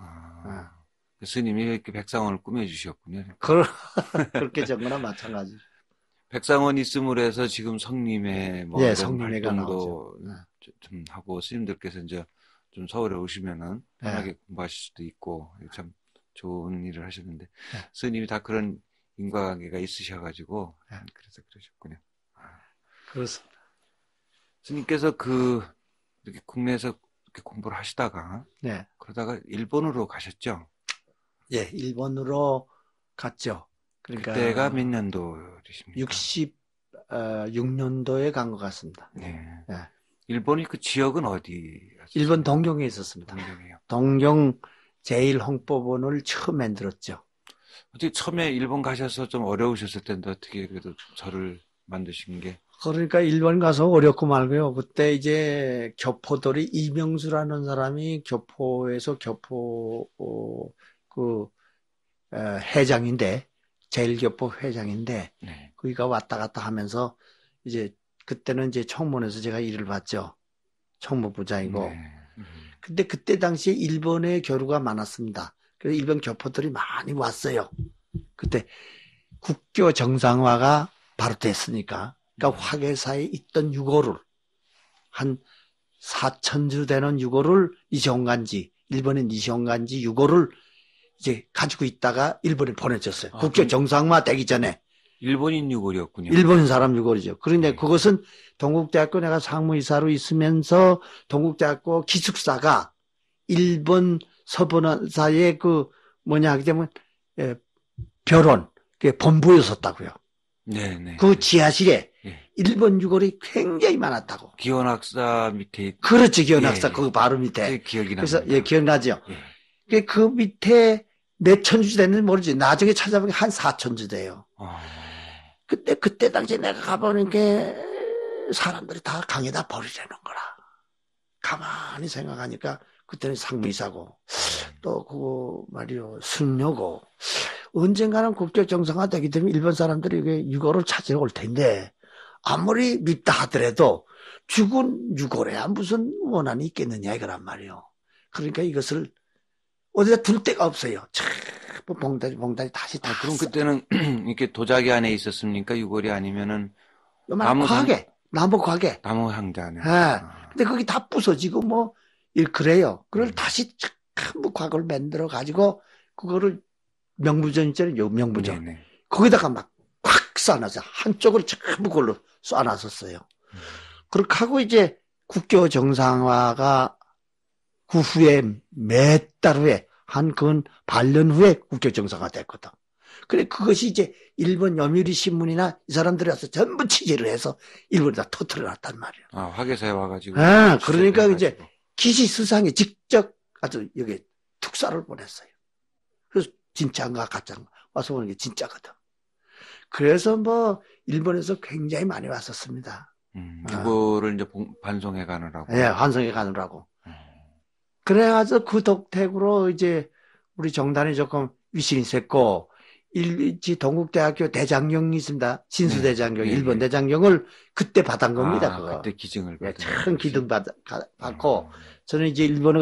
스님이 이렇게 백상원을 꾸며주셨군요. 그렇게 전 거나 마찬가지. 백상원 있음으로 해서 지금 성림회 뭐 예, 이런 성림회가 활동도 나오죠. 네. 좀 하고 스님들께서 이제 좀 서울에 오시면은 편하게 예. 공부하실 수도 있고 참 좋은 일을 하셨는데 예. 스님이 다 그런 인과관계가 있으셔가지고 예. 그래서 그러셨군요. 그렇습니다. 스님께서 이렇게 국내에서 이렇게 공부를 하시다가 네. 그러다가 일본으로 가셨죠? 예, 일본으로 갔죠. 그러니까 그때가 몇 년도이십니까? 66년도에 간 것 같습니다. 네. 예. 일본이 그 지역은 어디였어요? 일본 동경에 있었습니다. 동경이요. 동경 제1홍법원을 처음 만들었죠. 어떻게 처음에 일본 가셔서 좀 어려우셨을 텐데 어떻게 그래도 절을 만드신 게? 그러니까 일본 가서 어렵고 말고요. 그때 이제 교포들이 이명수라는 사람이 교포에서 그 회장인데 제1교포 회장인데 네. 거기가 왔다 갔다 하면서 이제 그때는 이제 청문회에서 제가 일을 봤죠. 청무부장이고. 네. 근데 그때 당시에 일본의 교류가 많았습니다. 그래서 일본 교포들이 많이 왔어요. 그때 국교 정상화가 바로 됐으니까. 그러니까 화계사에 있던 유고를 한 4천주 되는 유고를 일본의 니시온간지 유고를 이제 가지고 있다가 일본에 보내줬어요. 국교 정상화 되기 전에. 일본인 유골이었군요. 일본 사람 유골이죠. 그런데 네. 그것은 동국대학교 내가 상무이사로 있으면서 동국대학교 기숙사가 일본 서본사의 하게 되면 별원, 본부였었다고요. 네네. 그 지하실에 네. 일본 유골이 굉장히 많았다고. 기원학사 밑에. 그렇죠, 기원학사 예. 그 바로 밑에. 기억이 그래서 납니다. 기억나죠. 예. 그 밑에 몇 천주 됐는지 모르지. 나중에 찾아보니까 한 4천주 돼요. 그때 당시에 내가 가보는 게 사람들이 다 강에다 버리려는 거라. 가만히 생각하니까 그때는 상무이사고 또 그거 말이요 순녀고 언젠가는 국교 정상화 되기 때문에 일본 사람들이 이게 유고를 찾으러 올 텐데 아무리 밉다 하더라도 죽은 유고래야 무슨 원한이 있겠느냐 이거란 말이요. 그러니까 이것을 어디다 둘 데가 없어요. 뭐 봉다리 다시 다. 그럼 그때는 이렇게 도자기 안에 있었습니까? 유골이 아니면은 나무 과게, 나무 과게. 나무 상자 안에. 근데 거기 다 부서지고 뭐 그래요. 그걸 다시 뭐 과거를 만들어 가지고 그거를 명부전 있잖아요. 명부전. 네네. 거기다가 막 꽉 쏴놨어. 한쪽을 전부 그걸로 쏴놨었어요. 그렇게 하고 이제 국교 정상화가 그 후에 몇 달 후에 한 반년 후에 국교 정상화 됐거든. 그래 그것이 이제 일본 요미우리 신문이나 이 사람들이 와서 전부 취재를 해서 일본에다 터뜨려 놨단 말이에요. 화계사에 와가지고. 그러니까 이제 기시수상에 직접 아주 여기 특사를 보냈어요. 그래서 진짜인가 가짜인가 와서 보는 게 진짜거든. 그래서 뭐 일본에서 굉장히 많이 왔었습니다. 그거를 이제 반송해 가느라고. 예, 환송해 가느라고. 그래가지고 그 덕택으로 이제 우리 정단이 조금 위신이 셌고 동국대학교 대장경이 있습니다. 신수대장경, 일본 대장경을 그때 받은 겁니다. 그거. 그때 기증을 받은. 큰 기증 받고 저는 이제 일본에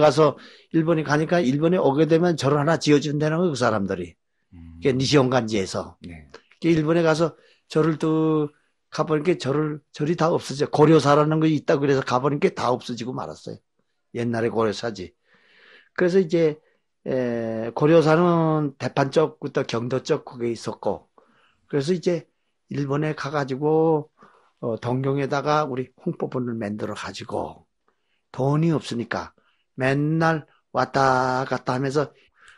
가니까 일본에 오게 되면 절을 하나 지어준다는 거예요. 그 사람들이. 니시온간지에서. 네. 일본에 가서 절을 또 가보니까 절이 다 없어져. 고려사라는 거 있다고 그래서 가보니까 다 없어지고 말았어요. 옛날에 고려사지. 그래서 이제 고려사는 대판 쪽부터 경도 쪽 그게 있었고 그래서 이제 일본에 가가지고 동경에다가 우리 홍보본을 만들어 가지고 돈이 없으니까 맨날 왔다 갔다 하면서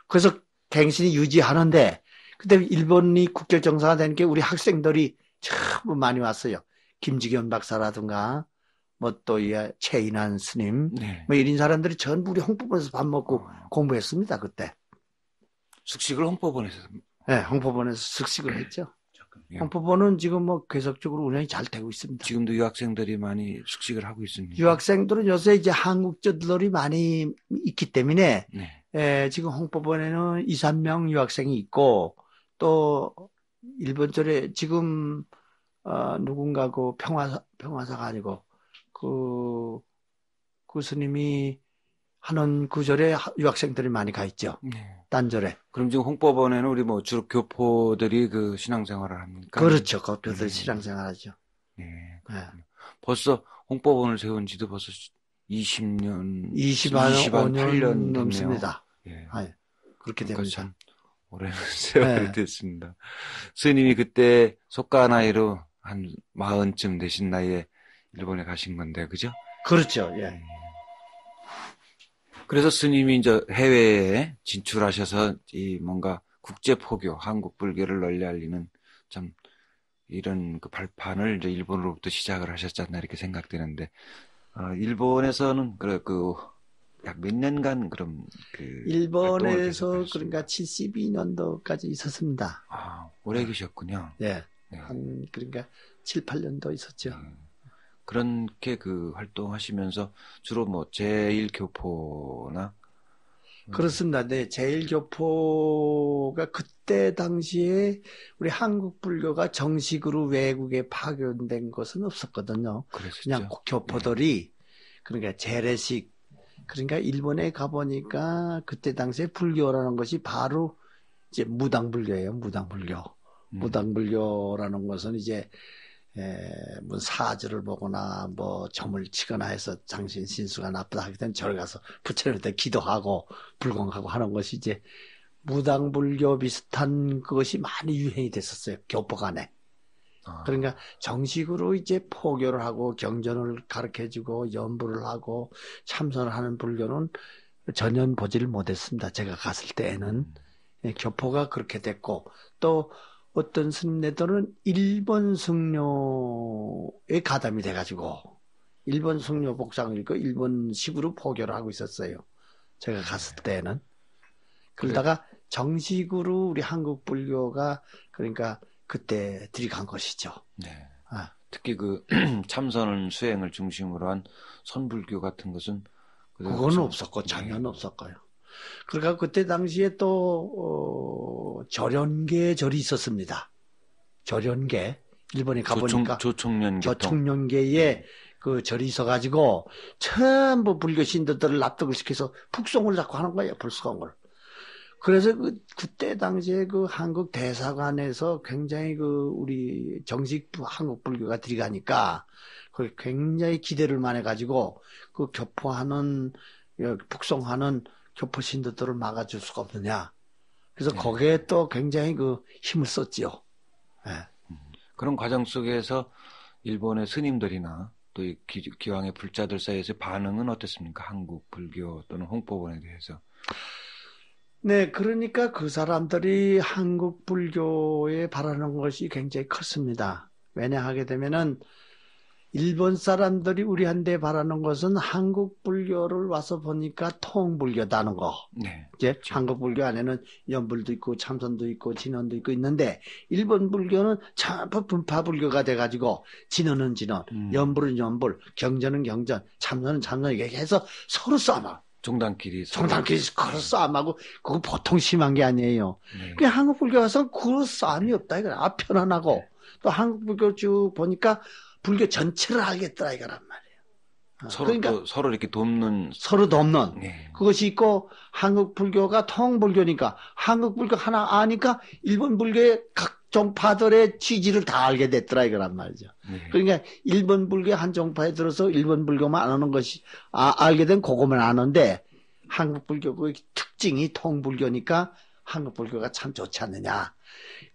그래서 갱신이 유지하는데 그때 일본이 국교 정상화 되는 게 우리 학생들이 참 많이 왔어요. 김지겸 박사라든가 뭐 또 최인한 스님 뭐 이런 사람들이 전부 우리 홍보본에서 밥 먹고 공부했습니다. 그때. 숙식을 홍보본에서. 네, 홍보본에서 숙식을 했죠. 홍보본은 지금 뭐 계속적으로 운영이 잘 되고 있습니다. 지금도 유학생들이 많이 숙식을 하고 있습니다. 유학생들은 요새 이제 한국저들이 많이 있기 때문에 지금 홍보본에는 2, 3명 유학생이 있고 또 일본절에 지금 누군가 그 평화사가 아니고 그 스님이 하는 구절에 유학생들이 많이 가 있죠. 네. 단절에. 그럼 지금 홍법원에는 우리 뭐 주로 교포들이 그 신앙생활을 합니까? 그렇죠. 교포들 네. 신앙생활하죠. 네. 네. 벌써 홍법원을 세운 지도 벌써 20년, 25년 8년 넘습니다. 예. 네. 그렇게 그러니까 됩니다. 참 오랜 세월이 네. 됐습니다. 스님이 그때 속가 나이로 한 40쯤 되신 나이에 일본에 가신 건데, 그죠? 그렇죠. 예. 그래서 스님이 이제 해외에 진출하셔서 이 뭔가 국제 포교, 한국 불교를 널리 알리는 참 이런 그 발판을 이제 일본으로부터 시작을 하셨지 않나 이렇게 생각되는데, 일본에서는 약 몇 년간 그럼 활동을 일본에서 계속하셨습니까? 그러니까 72년도까지 있었습니다. 오래 계셨군요. 예. 네. 한 그러니까 7, 8년도 있었죠. 그렇게 활동하시면서 주로 뭐 제1교포나 그렇습니다. 네, 제일교포가 그때 당시에 우리 한국 불교가 정식으로 외국에 파견된 것은 없었거든요. 그랬었죠. 그냥 교포들이 그러니까 재래식 그러니까 일본에 가보니까 그때 당시에 불교라는 것이 바로 이제 무당불교예요. 무당불교. 무당불교라는 것은 이제 뭐 사주를 보거나 뭐 점을 치거나 해서 당신 신수가 나쁘다 하기 때문에 절에 가서 부처님한테 기도하고 불공하고 하는 것이 이제 무당불교 비슷한 그것이 많이 유행이 됐었어요. 교포 간에. 그러니까 정식으로 이제 포교를 하고 경전을 가르쳐주고 연부를 하고 참선을 하는 불교는 전혀 보지를 못했습니다. 제가 갔을 때에는. 교포가 그렇게 됐고 또 어떤 스님네들은 일본 승려에 가담이 돼가지고 일본 승려 복장을 입고 일본식으로 포교를 하고 있었어요. 제가 갔을 때는. 그러다가 정식으로 우리 한국 불교가 그러니까 그때 들이간 것이죠. 네. 특히 그 참선 수행을 중심으로 한 선불교 같은 것은 그건 없었고 전혀 없었고요. 그러니까 그때 당시에 또 절연계 절이 있었습니다. 절연계 일본에 가보니까 조총련계에 그 절이 있어가지고 전부 불교 신도들을 납득을 시켜서 북송을 자꾸 하는 거예요. 불송을. 그래서 그때 당시에 그 한국 대사관에서 굉장히 우리 정식 한국 불교가 들어가니까 굉장히 기대를 많이 가지고 그 교포하는 북송하는 교포 신도들을 막아줄 수가 없느냐. 그래서 거기에 또 굉장히 힘을 썼지요. 네. 그런 과정 속에서 일본의 스님들이나 또 기왕의 불자들 사이에서 반응은 어땠습니까? 한국 불교 또는 홍법원에 대해서. 네, 그러니까 그 사람들이 한국 불교에 바라는 것이 굉장히 컸습니다. 왜냐 하게 되면은 일본 사람들이 우리한테 바라는 것은 한국 불교를 와서 보니까 통불교다는 거. 네. 이제 그렇죠. 한국 불교 안에는 연불도 있고 참선도 있고 진언도 있고 있는데 일본 불교는 전부 분파 불교가 돼가지고 진언은 진언, 연불은 연불, 경전은 경전, 참선은 참선 이렇게 해서 서로 싸움하고. 종단끼리 서로 싸움하고 그거 보통 심한 게 아니에요. 네. 그 한국 불교 와서 그 싸움이 없다 이거야. 편안하고 네. 또 한국 불교 쭉 보니까 불교 전체를 알겠더라 이거란 말이에요. 그러니까 서로 이렇게 서로 돕는 네. 그것이 있고 한국 불교가 통불교니까 한국 불교 하나 아니까 일본 불교의 각종 파들의 취지를 다 알게 됐더라 이거란 말이죠. 네. 그러니까 일본 불교 한 종파에 들어서 일본 불교만 아는 것이 알게 된 그거만 아는데 한국 불교의 특징이 통불교니까 한국 불교가 참 좋지 않느냐.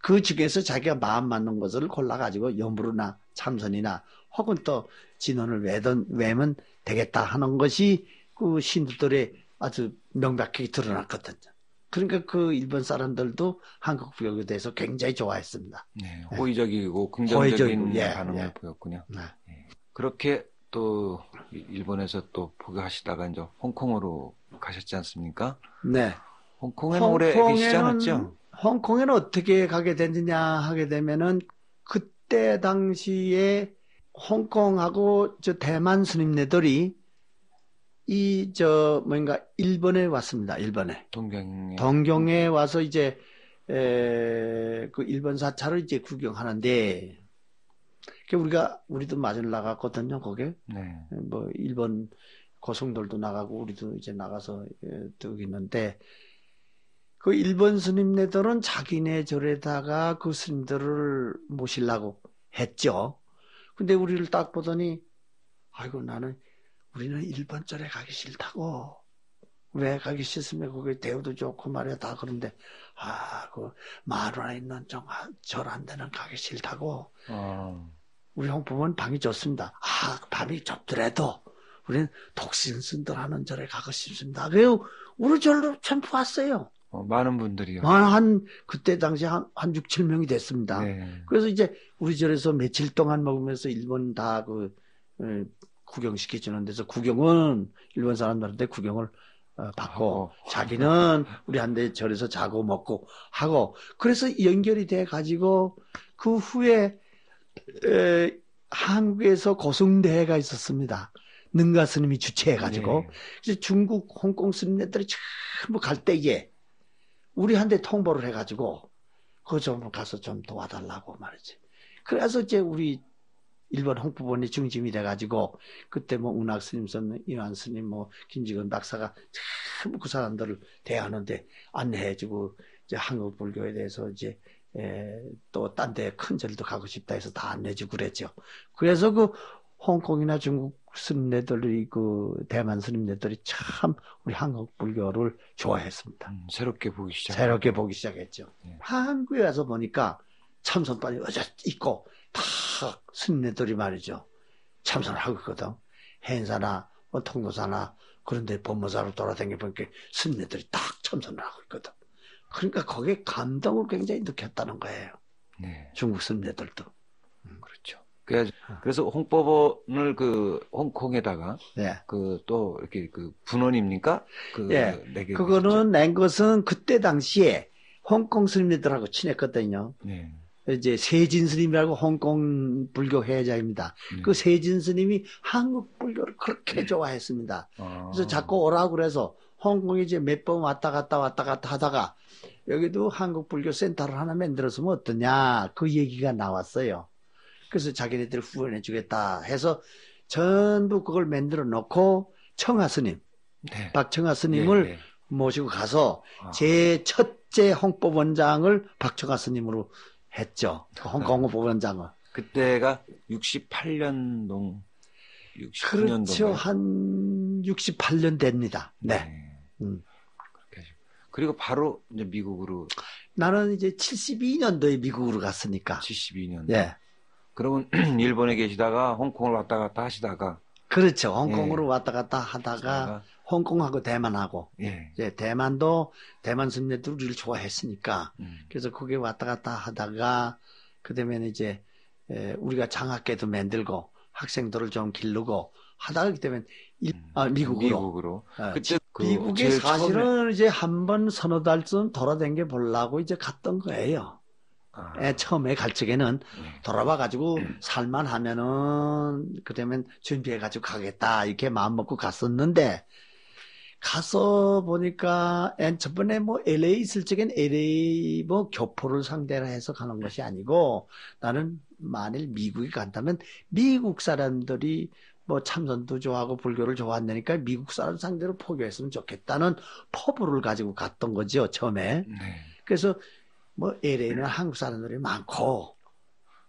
그 중에서 자기가 마음 맞는 것을 골라가지고 연불이나 참선이나 혹은 또 진언을 외면 되겠다 하는 것이 그 신도들의 아주 명백하게 드러났거든요. 그러니까 그 일본 사람들도 한국 불교에 대해서 굉장히 좋아했습니다. 네, 호의적이고 긍정적인 반응을 보였군요. 네. 네. 그렇게 또 일본에서 또 포교하시다가 이제 홍콩으로 가셨지 않습니까? 네. 홍콩에는 오래 계시지 않았죠? 홍콩에는 어떻게 가게 됐느냐 하게 되면은 그때 당시에 홍콩하고 저 대만 스님네들이 일본에 왔습니다. 일본에. 동경에 와서 이제 그 일본 사찰을 이제 구경하는데 우리도 마중 나갔거든요. 거기에. 네. 뭐 일본 고승들도 나가고 우리도 이제 나가서 뜨고 있는데 그 일본 스님네들은 자기네 절에다가 그 스님들을 모시려고 했죠. 근데 우리를 딱 보더니 아이고 우리는 일본 절에 가기 싫다고. 왜 가기 싫으면 거기 대우도 좋고 말이야 다 그런데 그 마루에 있는 절 한 데는 가기 싫다고. 우리 홍보는 방이 좋습니다. 밤이 좁더라도 우리는 독신순들 하는 절에 가고 싶습니다. 그래서 우리 절로 전부 왔어요. 많은 분들이요. 그때 당시 한 6, 7명이 됐습니다. 네. 그래서 이제 우리 절에서 며칠 동안 먹으면서 일본 다 구경시켜주는 데서 구경은 일본 사람들한테 구경을 받고 자기는 우리한테 절에서 자고 먹고 하고 그래서 연결이 돼 가지고 그 후에 한국에서 고승대회가 있었습니다. 능가 스님이 주최해가지고 네. 중국, 홍콩 스님들이 전부 갈 때에 우리한테 통보를 해가지고 그거 좀 가서 좀 도와달라고 말이지. 그래서 이제 우리 일본 홍보본이 중심이 돼가지고 그때 뭐 운학 스님, 이완 스님, 뭐 김지근 박사가 참 그 사람들을 대하는데 안내해주고 이제 한국 불교에 대해서 이제 또 딴 데 큰 절도 가고 싶다 해서 다 안내해주고 그랬죠. 그래서 그 홍콩이나 중국 스님네들이 그 대만 스님네들이 참 우리 한국 불교를 좋아했습니다. 새롭게 보기 시작했죠. 네. 한국에 와서 보니까 참선반이 있고 다 스님네들이 말이죠. 참선을 하고 있거든. 행사나 뭐 통도사나 그런데 법무사로 돌아다녀 보니까 스님네들이 딱 참선을 하고 있거든. 그러니까 거기에 감동을 굉장히 느꼈다는 거예요. 네. 중국 스님네들도. 그렇죠. 그래서 홍법원을 홍콩에다가 네. 또 이렇게 분원입니까? 네. 그거는 낸 것은 그때 당시에 홍콩 스님들하고 친했거든요. 네. 이제 세진 스님이라고 홍콩 불교 회자입니다. 그 세진 스님이 한국 불교를 그렇게 좋아했습니다. 그래서 자꾸 오라고 그래서 홍콩에 이제 몇 번 왔다 갔다 하다가 여기도 한국 불교 센터를 하나 만들었으면 어떠냐 그 얘기가 나왔어요. 그래서 자기네들 후원해 주겠다 해서 전부 그걸 만들어 놓고 청하 스님, 네. 박청하 스님을 네, 네. 모시고 가서 제 첫째 홍법원장을 박청하 스님으로 했죠. 홍콩 홍법원장을. 그때가 68년도, 69년도. 그렇죠. 한 68년 됩니다. 네. 그렇게 하시고. 그리고 바로 이제 미국으로. 나는 이제 72년도에 미국으로 갔으니까. 72년도. 네. 그러면 일본에 계시다가 홍콩을 왔다 갔다 하시다가 그렇죠. 홍콩으로 왔다 갔다 하다가 홍콩하고 대만하고 이제 대만도 대만 스님들 우리를 좋아했으니까 그래서 거기 왔다 갔다 하다가 그다음에 이제 우리가 장학회도 만들고 학생들을 좀 기르고 하다가 그때면 미국으로. 그때 미국에 사실은 처음에... 이제 한번 서너 달쯤 돌아다녀 보려고 이제 갔던 거예요. 처음에 갈 적에는 돌아봐가지고 살만하면은 그러면 준비해가지고 가겠다 이렇게 마음 먹고 갔었는데 가서 보니까 저번에 뭐 LA 있을 적엔 LA 뭐 교포를 상대로 해서 가는 것이 아니고 나는 만일 미국에 간다면 미국 사람들이 뭐 참선도 좋아하고 불교를 좋아한다니까 미국 사람 상대로 포교했으면 좋겠다는 포부를 가지고 갔던 거죠 처음에. 그래서 뭐 LA는 한국 사람들이 많고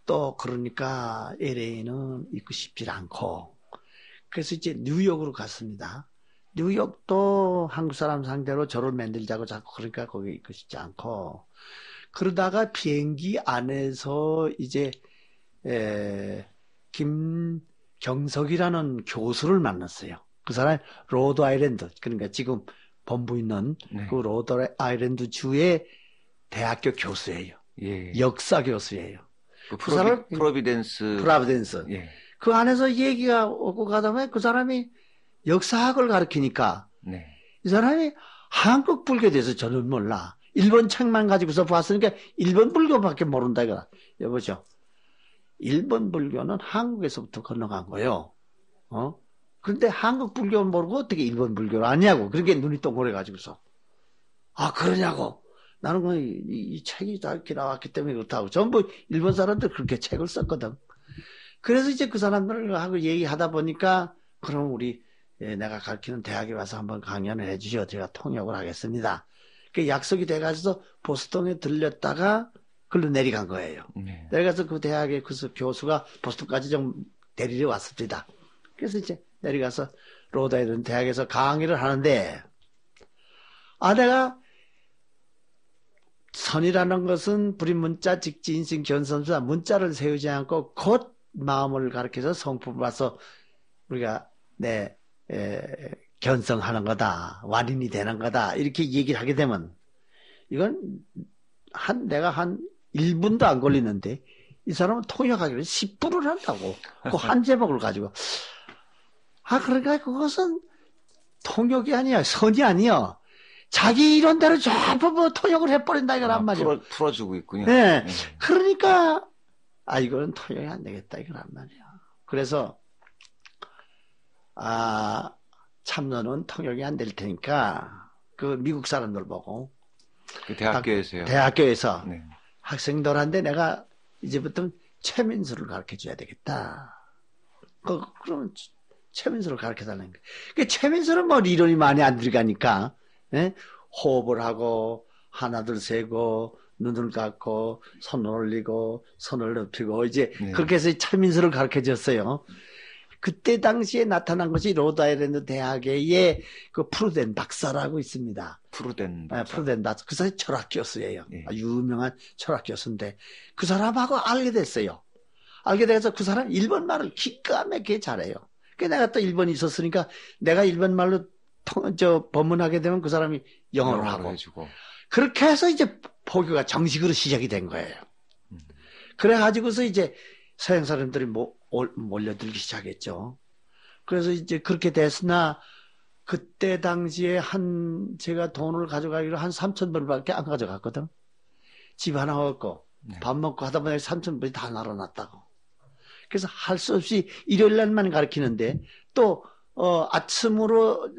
또 그러니까 LA는 있고 싶지 않고 그래서 이제 뉴욕으로 갔습니다. 뉴욕도 한국 사람 상대로 절을 만들자고 자꾸 그러니까 거기 있고 싶지 않고 그러다가 비행기 안에서 이제 김경석이라는 교수를 만났어요. 그 사람이 로드 아일랜드 그러니까 지금 본부 있는 그 로드 아일랜드 주의 대학교 교수예요. 역사 교수예요. 그 사람 프로비덴스. 예. 그 안에서 얘기가 오고 가다 보면 그 사람이 역사학을 가르치니까 이 사람이 한국 불교에 대해서 저는 몰라. 일본 책만 가지고서 봤으니까 일본 불교밖에 모른다 이거라. 여보죠. 일본 불교는 한국에서부터 건너간 거예요. 그런데 한국 불교는 모르고 어떻게 일본 불교를 아냐고. 그렇게 눈이 동그래 가지고서. 그러냐고. 나는 이 책이 다 이렇게 나왔기 때문에 그렇다고. 전부 일본 사람들 그렇게 책을 썼거든. 그래서 이제 그 사람들하고 얘기하다 보니까 그럼 우리 예, 내가 가르치는 대학에 와서 한번 강연을 해주시오. 제가 통역을 하겠습니다. 그 약속이 돼가지고 보스턴에 들렸다가 글로 내려간 거예요. 네. 내려가서 그 대학의 그 교수가 보스턴까지 좀 데리러 왔습니다. 그래서 이제 내려가서 로드아일랜드 대학에서 강의를 하는데, 내가 선이라는 것은 불임문자, 직지인신, 견선수다. 문자를 세우지 않고 곧 마음을 가르쳐서 성품을 봐서 우리가 견성하는 거다. 완인이 되는 거다. 이렇게 얘기를 하게 되면 이건 내가 한 1분도 안 걸리는데 이 사람은 통역하기를 10분을 한다고. 그 한 제목을 가지고. 그러니까 그것은 통역이 아니야. 선이 아니야. 자기 이론대로 전부 뭐 통역을 해버린다 이거란 말이야. 풀어주고 있군요. 네. 그러니까 이거는 통역이 안 되겠다 이거란 말이야. 그래서 참선은 통역이 안 될 테니까 그 미국 사람들 보고 그 대학교에서요. 대학교에서 네. 학생들한테 내가 이제부터 최민수를 가르쳐줘야 되겠다. 그러면 최민수를 가르쳐달라는 거야. 그 최민수는 뭐 이론이 많이 안 들어가니까 호흡을 하고 하나 둘 세고 눈을 감고 손을 올리고 손을 높이고 이제 그렇게 해서 최민수를 가르쳐줬어요. 그때 당시에 나타난 것이 로드아일랜드 대학의 그 프루덴 박사라고 있습니다. 프루덴 박사. 프루덴 박사. 그 사람이 철학 교수예요. 유명한 철학 교수인데 그 사람하고 알게 됐어요. 알게 돼서 그 사람 일본 말을 기가 막히게 잘해요. 그래서 내가 또 일본에 있었으니까 내가 일본 말로 법문하게 되면 그 사람이 영어로 하고 해주고. 그렇게 해서 이제 포교가 정식으로 시작이 된 거예요. 그래가지고서 이제 서양 사람들이 몰려들기 시작했죠. 그래서 이제 그렇게 됐으나 그때 당시에 제가 돈을 가져가기로 한 3,000불밖에 안 가져갔거든. 집 하나 얻고 밥 먹고 하다 보니 3,000불이 다 날아났다고. 그래서 할 수 없이 일요일 날만 가르치는데 또 아침으로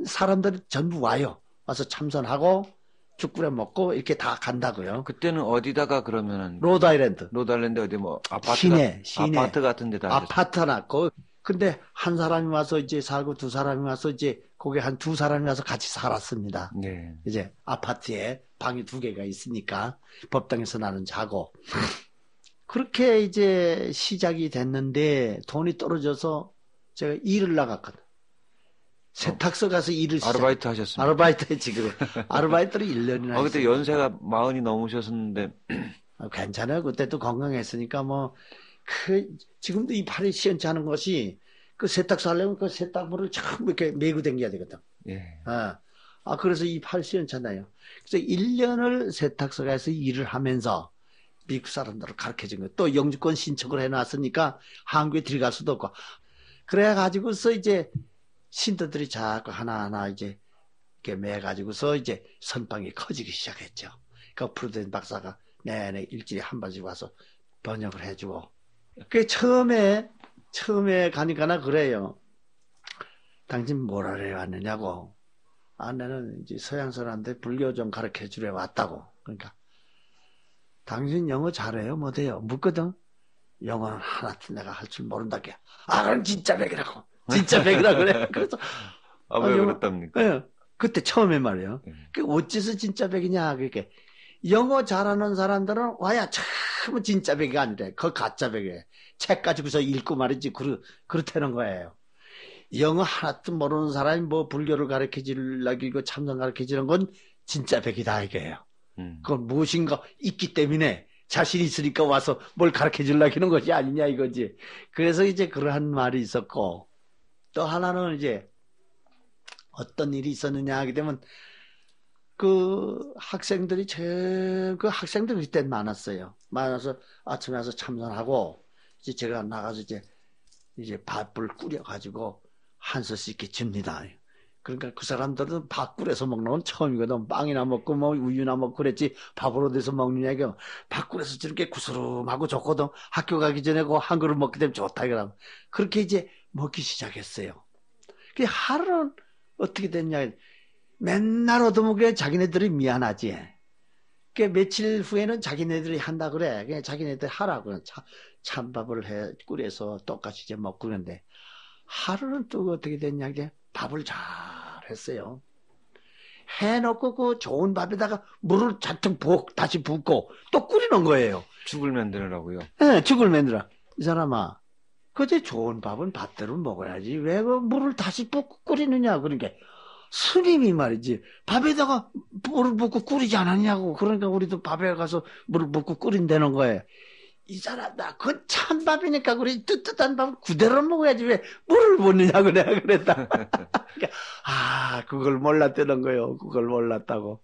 사람들이 전부 와요. 와서 참선하고 죽 끓여 먹고 이렇게 다 간다고요. 그때는 어디다가 그러면은 로드아일랜드 어디 뭐 아파트 시내 아파트 같은 데다 아파트 하나 근데 한 사람이 와서 이제 살고 두 사람이 와서 이제 거기 한 두 사람이 와서 같이 살았습니다. 네. 이제 아파트에 방이 2개가 있으니까 법당에서 나는 자고 그렇게 이제 시작이 됐는데 돈이 떨어져서 제가 일을 나갔거든. 세탁소 가서 일을 아르바이트 하셨습니다. 아르바이트 했지, 그래. 아르바이트를 1년이나 그때 연세가 40이 넘으셨었는데. 괜찮아요. 그때도 건강했으니까 지금도 이 팔이 시원찮은 것이 그 세탁소 하려면 그 세탁물을 전부 이렇게 메고 다녀야 되거든. 예. 그래서 이 팔 시원찮아요. 그래서 1년을 세탁소 가서 일을 하면서 미국 사람들을 가르쳐 준 거예요. 또 영주권 신청을 해놨으니까 한국에 들어갈 수도 없고. 그래가지고서 이제 신도들이 자꾸 하나하나 이제 이렇게 매가지고서 이제 선방이 커지기 시작했죠. 그 프루덴 박사가 내내 일주일에 한 번씩 와서 번역을 해주고. 그 처음에 가니까나 그래요. 당신 뭘 하러 왔느냐고. 나는 이제 서양 사람한테 불교 좀 가르쳐 주러 왔다고. 그러니까 당신 영어 잘해요? 못해요? 묻거든. 영어는 하나도 내가 할 줄 모른다. 그럼 진짜 백이라고. 진짜 백이라고 그래. 그래서 왜 그랬답니까? 네, 그때 처음에 말이에요. 어째서 진짜 백이냐. 그렇게 영어 잘하는 사람들은 와야 참 진짜 백이 아니래. 그 가짜 백이에요. 책 가지고서 읽고 말이지 그렇다는 거예요. 영어 하나도 모르는 사람이 뭐 불교를 가르쳐 주려고 참선 가르쳐 주는 건 진짜 백이다 이거예요. 그건 무엇인가 있기 때문에 자신 있으니까 와서 뭘 가르쳐 주려고 하는 것이 아니냐 이거지. 그래서 이제 그러한 말이 있었고 또 하나는 이제 어떤 일이 있었느냐 하게 되면 그 학생들이 그 학생들이 그때 많았어요. 많아서 아침에 와서 참선하고 이제 제가 나가서 이제 밥을 끓여가지고 한 솥씩 이렇게 줍니다. 그러니까 그 사람들은 밥 끓여서 먹는 건 처음이거든. 빵이나 먹고 뭐 우유나 먹고 그랬지 밥을 어디서 먹느냐 이거. 밥 끓여서 저렇게 구스름하고 좋거든. 학교 가기 전에 그 한 그릇 먹게 되면 좋다 이거라. 그렇게 이제 먹기 시작했어요. 그 하루는 어떻게 됐냐. 맨날 얻어먹게 자기네들이 미안하지. 그 며칠 후에는 자기네들이 한다 그래. 그냥 자기네들이 하라고. 찬밥을 끓여서 똑같이 이제 먹고 그러는데 하루는 또 어떻게 됐냐. 밥을 잘 했어요. 해놓고 그 좋은 밥에다가 물을 잔뜩 다시 붓고 또 끓이는 거예요. 죽을 만드느라고요. 네, 죽을 만들어. 이 사람아, 그제 좋은 밥은 밥대로 먹어야지. 왜 그 물을 다시 붓고 끓이느냐. 그러니까 스님이 말이지 밥에다가 물을 붓고 끓이지 않았냐고. 그러니까 우리도 밥에 가서 물을 붓고 끓인다는 거예요. 이 사람 나 그 찬밥이니까 그래 뜨뜻한 밥 그대로 먹어야지 왜 물을 붓느냐고 내가 그랬다. 그러니까, 그걸 몰랐다는 거예요. 그걸 몰랐다고.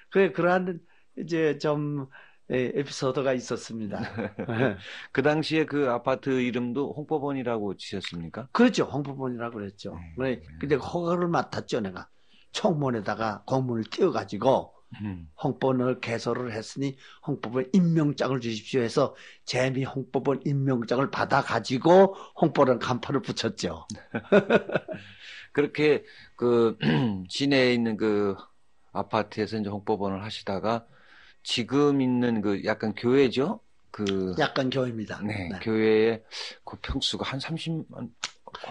그러한 이제 좀 에피소드가 있었습니다. 그 당시에 그 아파트 이름도 홍법원이라고 지셨습니까? 그렇죠. 홍법원이라고 그랬죠. 근데 허가를 맡았죠, 내가. 청문에다가 공문을 띄워가지고 홍법원을 개설을 했으니 홍법원 임명장을 주십시오 해서 재미 홍법원 임명장을 받아가지고 홍법원 간판을 붙였죠. 그렇게 그 시내에 있는 그 아파트에서 이제 홍법원을 하시다가 지금 있는 그 약간 교회죠? 약간 교회입니다. 네, 네. 교회의 그 평수가 한 30만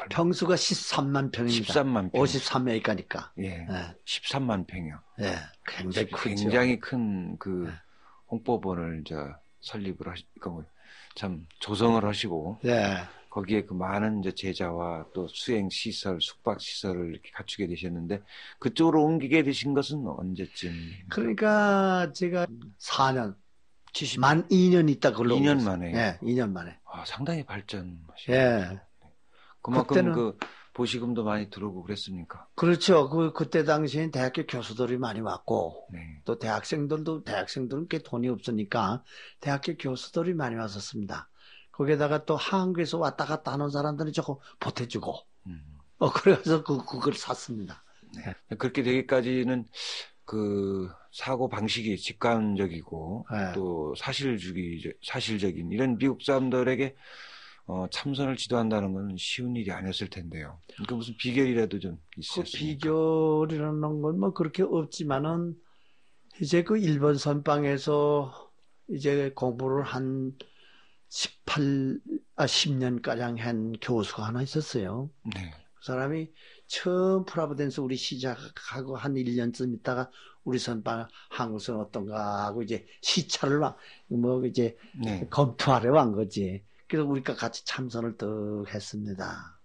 평수가 13만 평입니다. 13만 평. 53메이가니까. 예. 네. 13만 평이요. 예. 굉장히 크죠. 굉장히 큰 그 홍법원을 이제 설립을 하시고 참 조성을 하시고 거기에 그 많은 이제 제자와 또 수행 시설, 숙박 시설을 이렇게 갖추게 되셨는데 그쪽으로 옮기게 되신 것은 언제쯤? 그러니까 제가 4년 만 2년 있다 걸로 2년 만에. 예, 2년 만에. 상당히 발전하시네. 예. 그만큼 그때는, 그 보시금도 많이 들어오고 그랬습니까? 그렇죠. 그때 당시엔 대학교 교수들이 많이 왔고 또 대학생들은 꽤 돈이 없으니까 대학교 교수들이 많이 왔었습니다. 거기에다가 또 한국에서 왔다 갔다 하는 사람들이 조금 보태주고 그래서 그걸 샀습니다. 네. 그렇게 되기까지는 그 사고 방식이 직관적이고 또 사실적인 이런 미국 사람들에게 참선을 지도한다는 건 쉬운 일이 아니었을 텐데요. 그러니까 무슨 비결이라도 좀 있었습니까? 그 비결이라는 건 뭐 그렇게 없지만은 이제 그 일본 선방에서 이제 공부를 한 10년가량 한 교수가 하나 있었어요. 네. 그 사람이 처음 프라보댄스 우리 시작하고 한 1년쯤 있다가 우리 선방 한국선 어떤가 하고 이제 시차를 뭐 이제 검토하러 온 거지. 그래서 우리가 같이 참선을 또 했습니다.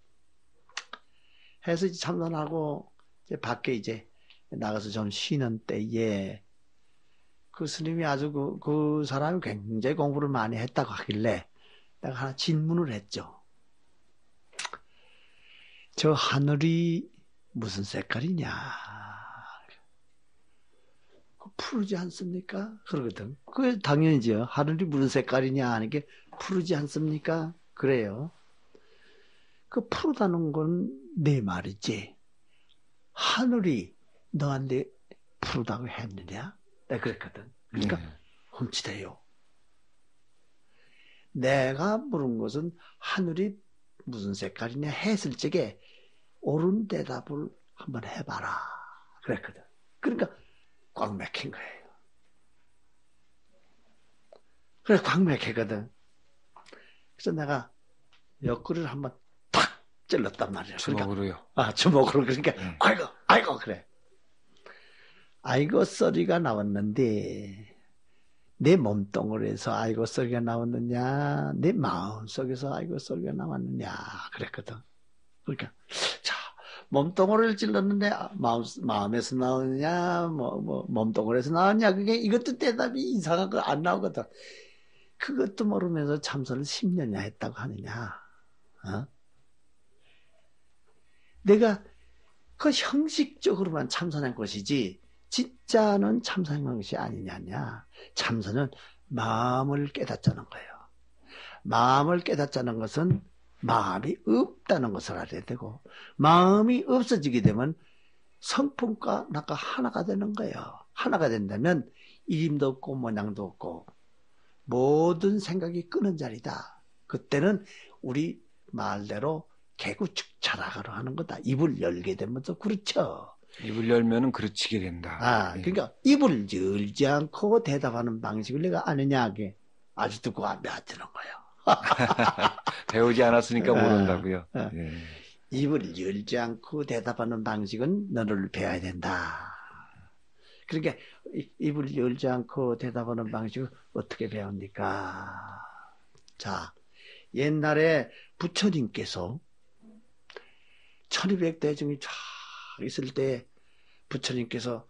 해서 이제 참선하고 이제 밖에 이제 나가서 좀 쉬는 때에 그 스님이 아주 그 사람이 굉장히 공부를 많이 했다고 하길래 내가 하나 질문을 했죠. 저 하늘이 무슨 색깔이냐? 푸르지 않습니까? 그러거든. 그 당연히죠. 하늘이 무슨 색깔이냐 하는 게 푸르지 않습니까? 그래요. 그 푸르다는 건 내 말이지. 하늘이 너한테 푸르다고 했느냐? 내가 그랬거든. 그러니까 훔치대요. 내가 물은 것은 하늘이 무슨 색깔이냐 했을 적에 옳은 대답을 한번 해봐라. 그랬거든. 그러니까 꽉 막힌 거예요. 그래 꽉 막히거든. 그래서 내가 옆구리를 한번 탁 찔렀단 말이야. 주먹으로요? 그러니까, 주먹으로. 그러니까 아이고 그래. 아이고 소리가 나왔는데 내 몸뚱어리에서 아이고 소리가 나왔느냐 내 마음속에서 아이고 소리가 나왔느냐 그랬거든. 그러니까 자 몸뚱어리를 찔렀는데 마음에서 나오느냐 뭐 몸뚱어리에서 나왔냐 그게 이것도 대답이 이상한 거 안 나오거든. 그것도 모르면서 참선을 10년이나 했다고 하느냐. 내가 그 형식적으로만 참선한 것이지 진짜는 참선한 것이 아니냐냐. 참선은 마음을 깨닫자는 거예요. 마음을 깨닫자는 것은 마음이 없다는 것을 알아야 되고 마음이 없어지게 되면 성품과 나가 하나가 되는 거예요. 하나가 된다면 이름도 없고 모양도 없고 모든 생각이 끄는 자리다. 그때는 우리 말대로 개구축차라고 하는 거다. 입을 열게 되면 또 그렇죠. 입을 열면은 그르치게 된다. 그러니까 입을 열지 않고 대답하는 방식을 내가 아느냐 하게 아직도 그거 안 배웠다는 거예요. 배우지 않았으니까 모른다고요. 입을 열지 않고 대답하는 방식은 너를 배워야 된다. 그러니까 입을 열지 않고 대답하는 방식을 어떻게 배웁니까? 자, 옛날에 부처님께서 1200대중이 쫙 있을 때 부처님께서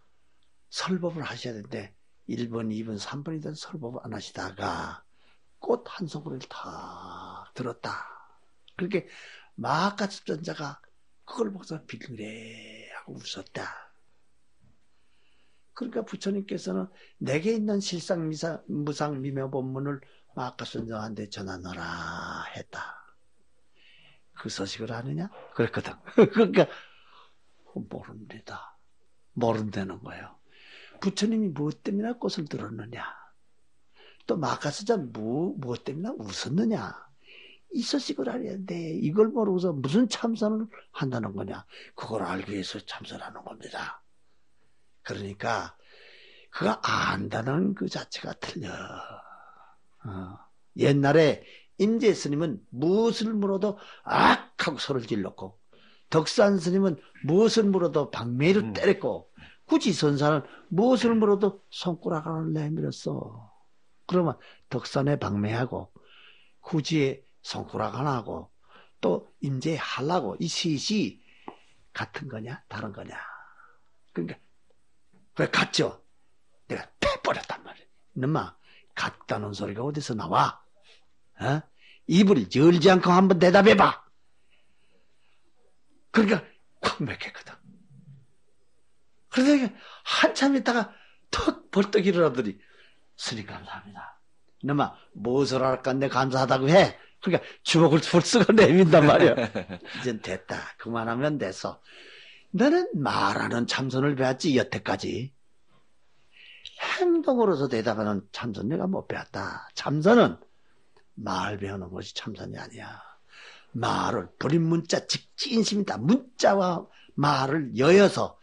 설법을 하셔야 되는데 1번, 2번, 3번이든 설법을 안 하시다가 꽃 한 송이를 탁 들었다. 그렇게 마가습전자가 그걸 보고서 빙그레하고 웃었다. 그러니까 부처님께서는 내게 있는 실상 무상 미묘 본문을 마가습전자한테 전하노라 했다. 그 서식을 아느냐? 그랬거든. 그러니까 모릅니다. 모른다는 거예요. 부처님이 무엇 때문에 꽃을 들었느냐? 또 마가스자 무엇 때문에 웃었느냐? 이 서식을 알아야 돼. 이걸 모르고서 무슨 참선을 한다는 거냐? 그걸 알기 위해서 참선하는 겁니다. 그러니까 그가 안다는 그 자체가 틀려. 옛날에 임재 스님은 무엇을 물어도 악 하고 소리를 질렀고 덕산 스님은 무엇을 물어도 방매로 때렸고 굳이 선사는 무엇을 물어도 손가락을 내밀었어. 그러면 덕산에 방매하고 굳이 손가락 안 하고 또 임재 하려고 이 셋이 같은 거냐 다른 거냐. 그러니까 왜 같죠? 내가 패버렸단 말이야. 너마 같다는 소리가 어디서 나와? 어? 입을 열지 않고 한번 대답해봐. 그러니까 콱 맥혔거든. 그래서 한참 있다가 턱 벌떡 일어나더니 스님 감사합니다. 너마 무엇을 할까 내 감사하다고 해. 그러니까 주먹을 벌써 내민단 말이야. 이젠 됐다. 그만하면 됐어. 너는 말하는 참선을 배웠지 여태까지. 행동으로서 대답하는 참선 내가 못 배웠다. 참선은 말 배우는 것이 참선이 아니야. 말을 불인 문자 직진심이다. 문자와 말을 여여서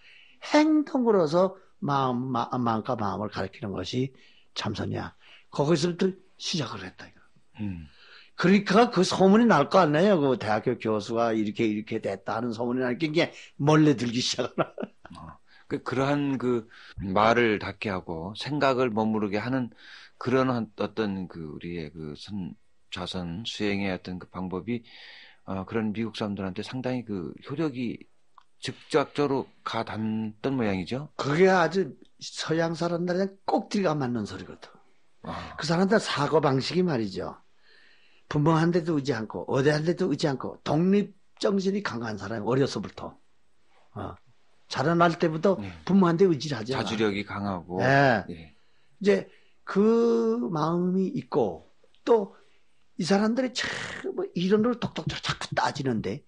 행동으로서 마음과 마음을 가리키는 것이 참선이야. 거기서부터 시작을 했다. 그러니까 그 소문이 날 거 아니에요. 그 대학교 교수가 이렇게 됐다 하는 소문이 나니까 이게 몰래 들기 시작하나. 그러한 그 말을 닿게 하고 생각을 머무르게 하는 그런 어떤 그 우리의 그 좌선 수행의 어떤 그 방법이 그런 미국 사람들한테 상당히 그 효력이 즉각적으로 가닿던 모양이죠. 그게 아주 서양 사람들한테 꼭 들어가 맞는 소리거든. 그 사람들 사고 방식이 말이죠. 부모한 데도 의지 않고 어디한 데도 의지 않고 독립정신이 강한 사람이 어려서부터 자라날 때부터 부모한테 의지를 하잖아. 자주력이 강하고. 네. 예. 이제 그 마음이 있고 또 이 사람들이 참 뭐 이론을 톡톡톡 자꾸 따지는데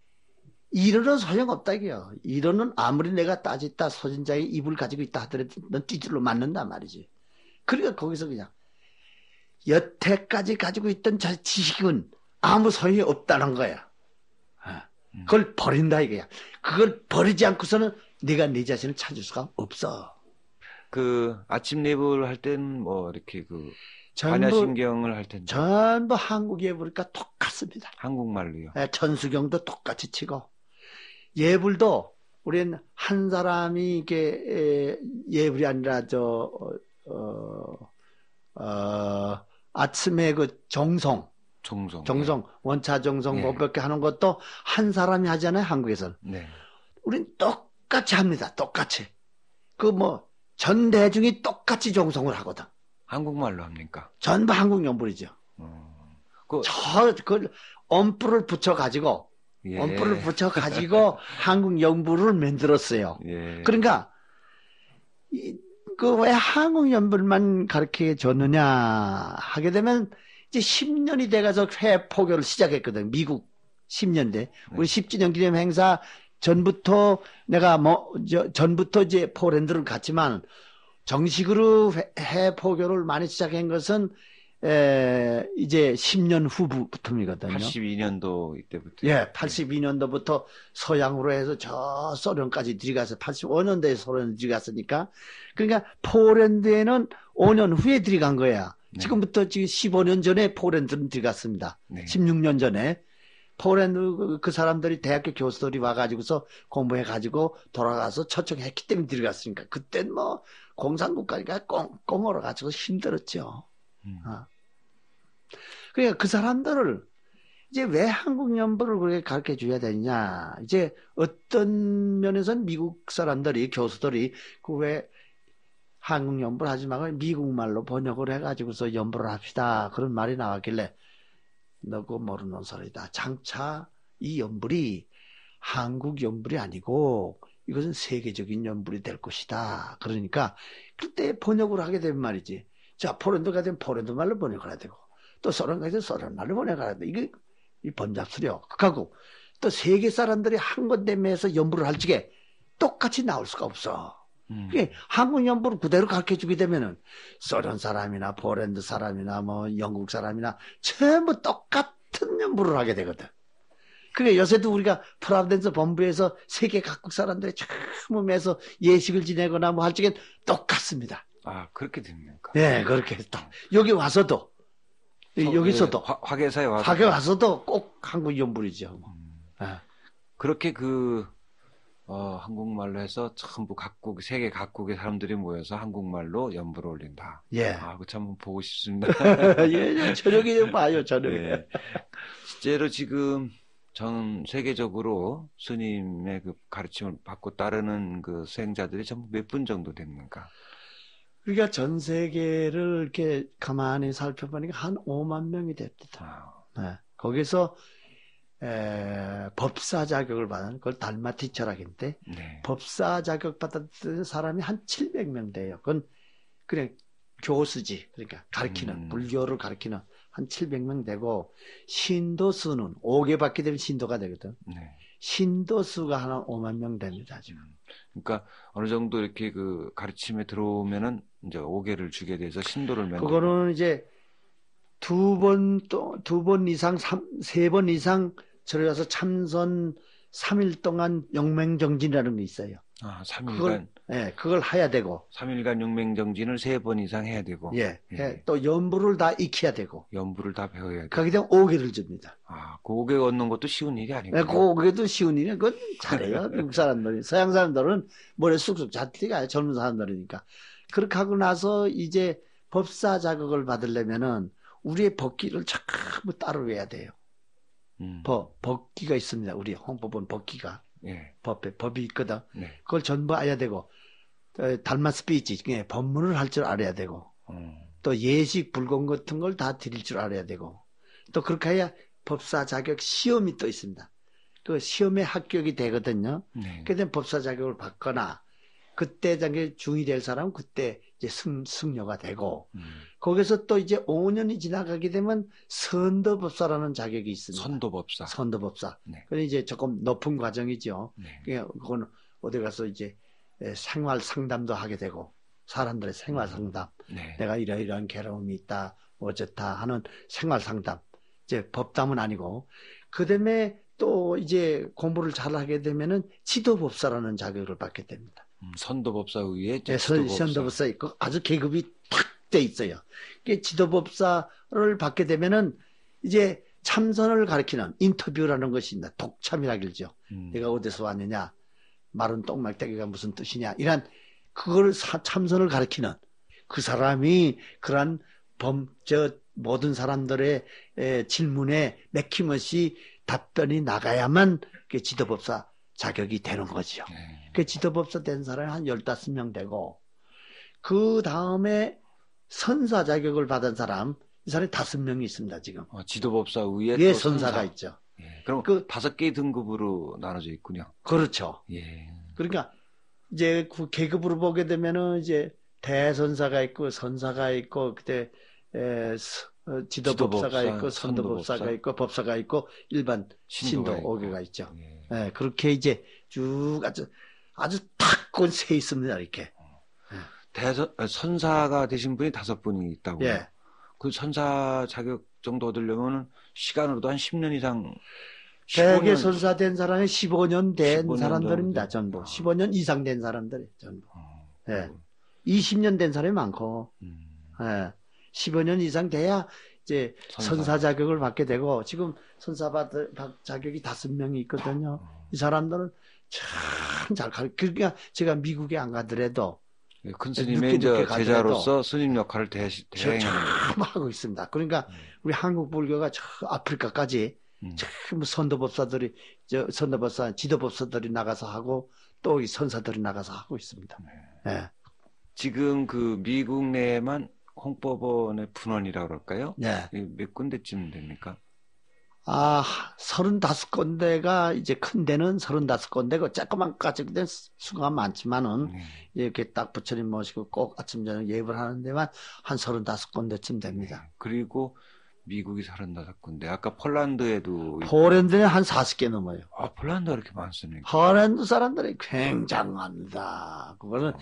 이론은 소용없다 이게요. 이론은 아무리 내가 따졌다 소진자의 입을 가지고 있다 하더라도 넌 띠질로 맞는단 말이지. 그러니까 거기서 그냥 여태까지 가지고 있던 지식은 아무 소용이 없다는 거야. 그걸 버린다 이거야. 그걸 버리지 않고서는 네가 네 자신을 찾을 수가 없어. 그 아침 예불 할 때는 뭐 이렇게 그 반야심경을 할 텐데 전부 한국 예불과 똑같습니다. 한국말로요. 천수경도 똑같이 치고 예불도 우리는 한 사람이 이게 예불이 아니라 아침에 그 정성 원차 정성 법밖에 하는 것도 한 사람이 하잖아요. 한국에서는. 네. 우린 똑같이 합니다. 똑같이. 그 뭐 전 대중이 똑같이 정성을 하거든. 한국말로 합니까? 전부 한국 연불이죠. 그 엄불을 붙여가지고 한국 연불을 만들었어요. 예. 그러니까 그 왜 한국 연불만 가르쳐 줬느냐 하게 되면 이제 10년이 돼가서 회 포교를 시작했거든. 미국 10년대. 우리 10주년 기념 행사 전부터 전부터 이제 포랜드를 갔지만 정식으로 해 포교를 많이 시작한 것은 이제 10년 후부터이거든요. 82년도 이때부터. 예, 82년도부터 서양으로 해서 저 소련까지 들어가서 85년도에 소련 들어갔으니까 그러니까 포랜드에는 5년 후에 들어간 거야. 네. 지금부터 지금 15년 전에 포랜드는 들어갔습니다. 네. 16년 전에. 포렌드 그 사람들이 대학교 교수들이 와가지고서 공부해가지고 돌아가서 초청했기 때문에 들어갔으니까 그땐 뭐 공산국가니까 꽁꽁 얼어가지고 힘들었죠. 어. 그러니까 그 사람들을 이제 왜 한국 연부를 그렇게 가르쳐 줘야 되냐. 이제 어떤 면에서는 미국 사람들이 교수들이 그 왜 한국 연부를 하지 말고 미국 말로 번역을 해가지고서 연부를 합시다. 그런 말이 나왔길래 너 그거 모르는 소리다. 장차 이 연불이 한국 연불이 아니고 이것은 세계적인 연불이 될 것이다. 그러니까 그때 번역을 하게 되면 말이지. 자, 포렌드가 되면 포렌드 말로 번역을 해야 되고 또 소련가 되면 소련 말로 번역을 해야 돼. 이게 이 번잡스려. 그하고 또 세계 사람들이 한 건데면서 연불을 할 적에 똑같이 나올 수가 없어. 한국 연불을 그대로 가르쳐 주게 되면은 소련 사람이나 포렌드 사람이나 뭐 영국 사람이나 전부 똑같은 연불을 하게 되거든. 그러니까 요새도 우리가 프라우덴스 본부에서 세계 각국 사람들이 모여서 예식을 지내거나 뭐 할 적엔 똑같습니다. 아, 그렇게 됩니까? 네, 그렇게 했다. 여기 와서도 여기서도 화계사에 와서도 꼭 한국 연불이죠. 그렇게 한국말로 해서 전부 세계 각국의 사람들이 모여서 한국말로 연부를 올린다. 예. 아, 그 참 보고 싶습니다. 예, 저녁에 좀 봐요, 저녁에. 네. 실제로 지금 전 세계적으로 스님의 그 가르침을 받고 따르는 그 수행자들이 전부 몇 분 정도 됩니까? 그러니까 전 세계를 이렇게 가만히 살펴보니까 한 5만 명이 됩니다. 네. 거기서 법사 자격을 받은 그걸 달마티 철학인데 네. 법사 자격 받았던 사람이 한 700명 돼요. 그건 그냥 교수지. 그러니까 가르치는 불교를 가르치는 한 700명 되고 신도수는 5개 받게 되면 신도가 되거든. 네. 신도수가 한 5만 명 됩니다, 지금. 그러니까 어느 정도 이렇게 그 가르침에 들어오면은 이제 5개를 주게 돼서 신도를 맺는. 그거는 이제 두 번 이상, 세 번 이상 저리 와서 참선 3일 동안 영맹정진이라는 게 있어요. 아, 3일간. 그걸 해야 되고. 3일간 영맹정진을 3번 이상 해야 되고. 예. 또 연부를 다 익혀야 되고. 연부를 다 배워야 되고. 거기다 5개를 줍니다. 아, 그 5개 얻는 것도 쉬운 일이 아니고. 그게도 쉬운 일이야. 그건 잘해요. 미국 사람들이. 서양 사람들은 머리 쑥쑥 잡히가 젊은 사람들이니까. 그렇게 하고 나서 이제 법사 자격을 받으려면은 우리의 법기를 전부 따로 외야 돼요. 법기가 있습니다. 우리 헌법은 법기가. 예. 법이 있거든. 네. 그걸 전부 알아야 되고, 달마 스피치, 법문을 할 줄 알아야 되고, 또 예식, 불공 같은 걸 다 드릴 줄 알아야 되고, 또 그렇게 해야 법사 자격 시험이 또 있습니다. 그 시험에 합격이 되거든요. 네. 그때 법사 자격을 받거나, 그때 중이 될 사람은 그때 이제 승려가 되고, 거기서 또 이제 5년이 지나가게 되면 선도법사라는 자격이 있습니다. 선도법사. 선도법사. 네. 그건 이제 조금 높은 과정이죠. 네. 그건 어디 가서 이제 생활 상담도 하게 되고, 사람들의 생활 상담. 네. 내가 이러이러한 괴로움이 있다, 어쩌다 하는 생활 상담. 이제 법담은 아니고, 그 다음에 또 이제 공부를 잘 하게 되면은 지도법사라는 자격을 받게 됩니다. 선도법사 위에 선도법사 있고 아주 계급이 탁 돼 있어요. 지도법사를 받게 되면은 이제 참선을 가르치는 인터뷰라는 것이 있다. 독참이라 그러죠. 내가 어디서 왔느냐, 마른 똥막대기가 무슨 뜻이냐, 이런 그걸 참선을 가르치는 그 사람이 그런 모든 사람들의 질문에 맥힘없이 답변이 나가야만 지도법사 자격이 되는 거죠. 그 지도법사 된 사람이 한 15명 되고, 그 다음에 선사 자격을 받은 사람, 이 사람이 5명이 있습니다, 지금. 지도법사 위에 또 선사가 있죠. 예. 그럼 5개의 등급으로 나눠져 있군요. 그렇죠. 예. 그러니까 이제 그 계급으로 보게 되면은 이제 대선사가 있고, 선사가 있고, 그때 지도법사가 있고, 선도법사가 있고, 법사가 있고, 일반 신도 5개가 있죠. 예. 그렇게 이제 쭉 아주 탁 세 있습니다, 이렇게. 선사가 되신 분이 5분이 있다고요. 예. 그 선사 자격 정도 얻으려면 시간으로도 한 10년 이상. 대개 선사된 사람이 15년 된 15년 사람들입니다, 정도. 전부. 15년 이상 된 사람들이 전부. 예. 20년 된 사람이 많고, 예. 15년 이상 돼야 이제 선사 자격을 받게 되고 지금 선사 자격이 5명이 있거든요. 이 사람들은 참 잘 그러니까 제가 미국에 안 가더라도 큰 스님의 이제 제자로서 스님 역할을 대행하는 참 하고 있습니다. 그러니까 우리 한국 불교가 저 아프리카까지 참 선도법사들이 선도법사 지도법사들이 나가서 하고 또 이 선사들이 나가서 하고 있습니다. 네. 지금 그 미국 내에만 홍법원의 분원이라고 그럴까요? 네. 몇 군데쯤 됩니까? 35건대가 이제 큰 데는 35건대고 조그만 까지는 수가 많지만은 이렇게 딱 부처님 모시고 꼭 아침 저녁 예불 하는 데만 한 35건대쯤 됩니다. 그리고 미국이 35군데. 아까 폴란드에도 폴란드는 한 40개 넘어요. 폴란드가 이렇게 많습니까? 폴란드 사람들이 굉장합니다. 그거는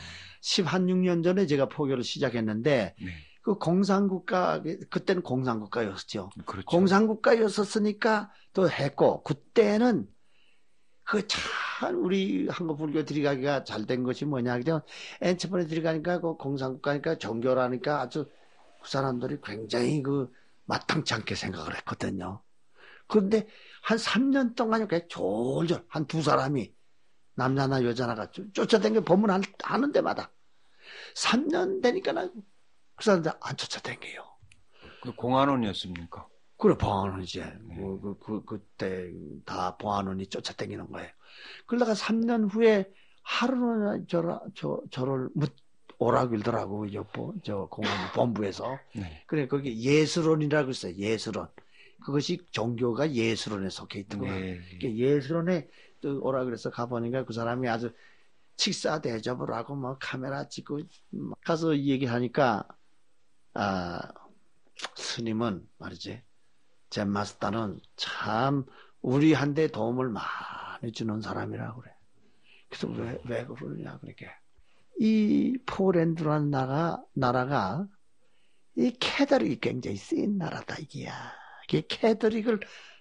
16년 전에 제가 포교를 시작했는데 그 공산국가, 그때는 공산국가였죠. 그렇죠. 공산국가였었으니까 또 했고, 그때는 그 참 우리 한국 불교 들어가기가 잘 된 것이 뭐냐. 그냥 엔처번에 들어가니까 그 공산국가니까 종교라니까 아주 그 사람들이 굉장히 그 마땅치 않게 생각을 했거든요. 그런데 한 3년 동안 이렇게 졸졸 한 2사람이 남자나 여자나가 쫓아다니게 법문하는 데마다 3년 되니까는 그 사람들 안 쫓아다녀요. 그 공안원이었습니까? 그래, 봉안원이지. 그때 다 봉안원이 쫓아다니는 거예요. 그러다가 3년 후에 하루는 저를 오라고 일더라고, 저 공안 본부에서. 그래, 거기 예술원이라고 있어요, 예술원. 그것이 종교가 예술원에 속해 있더라고요. 예술원에 또 오라고 그래서 가보니까 그 사람이 아주 식사 대접을 하고 뭐 카메라 찍고 가서 얘기하니까 스님은 말이지 젠 마스터는 참 우리한테 도움을 많이 주는 사람이라고 그래. 그래서 왜 그러냐 그렇게 이 폴란드라는 나라가 이 캐더릭이 굉장히 쓰인 나라다 이게야. 이게 캐더릭을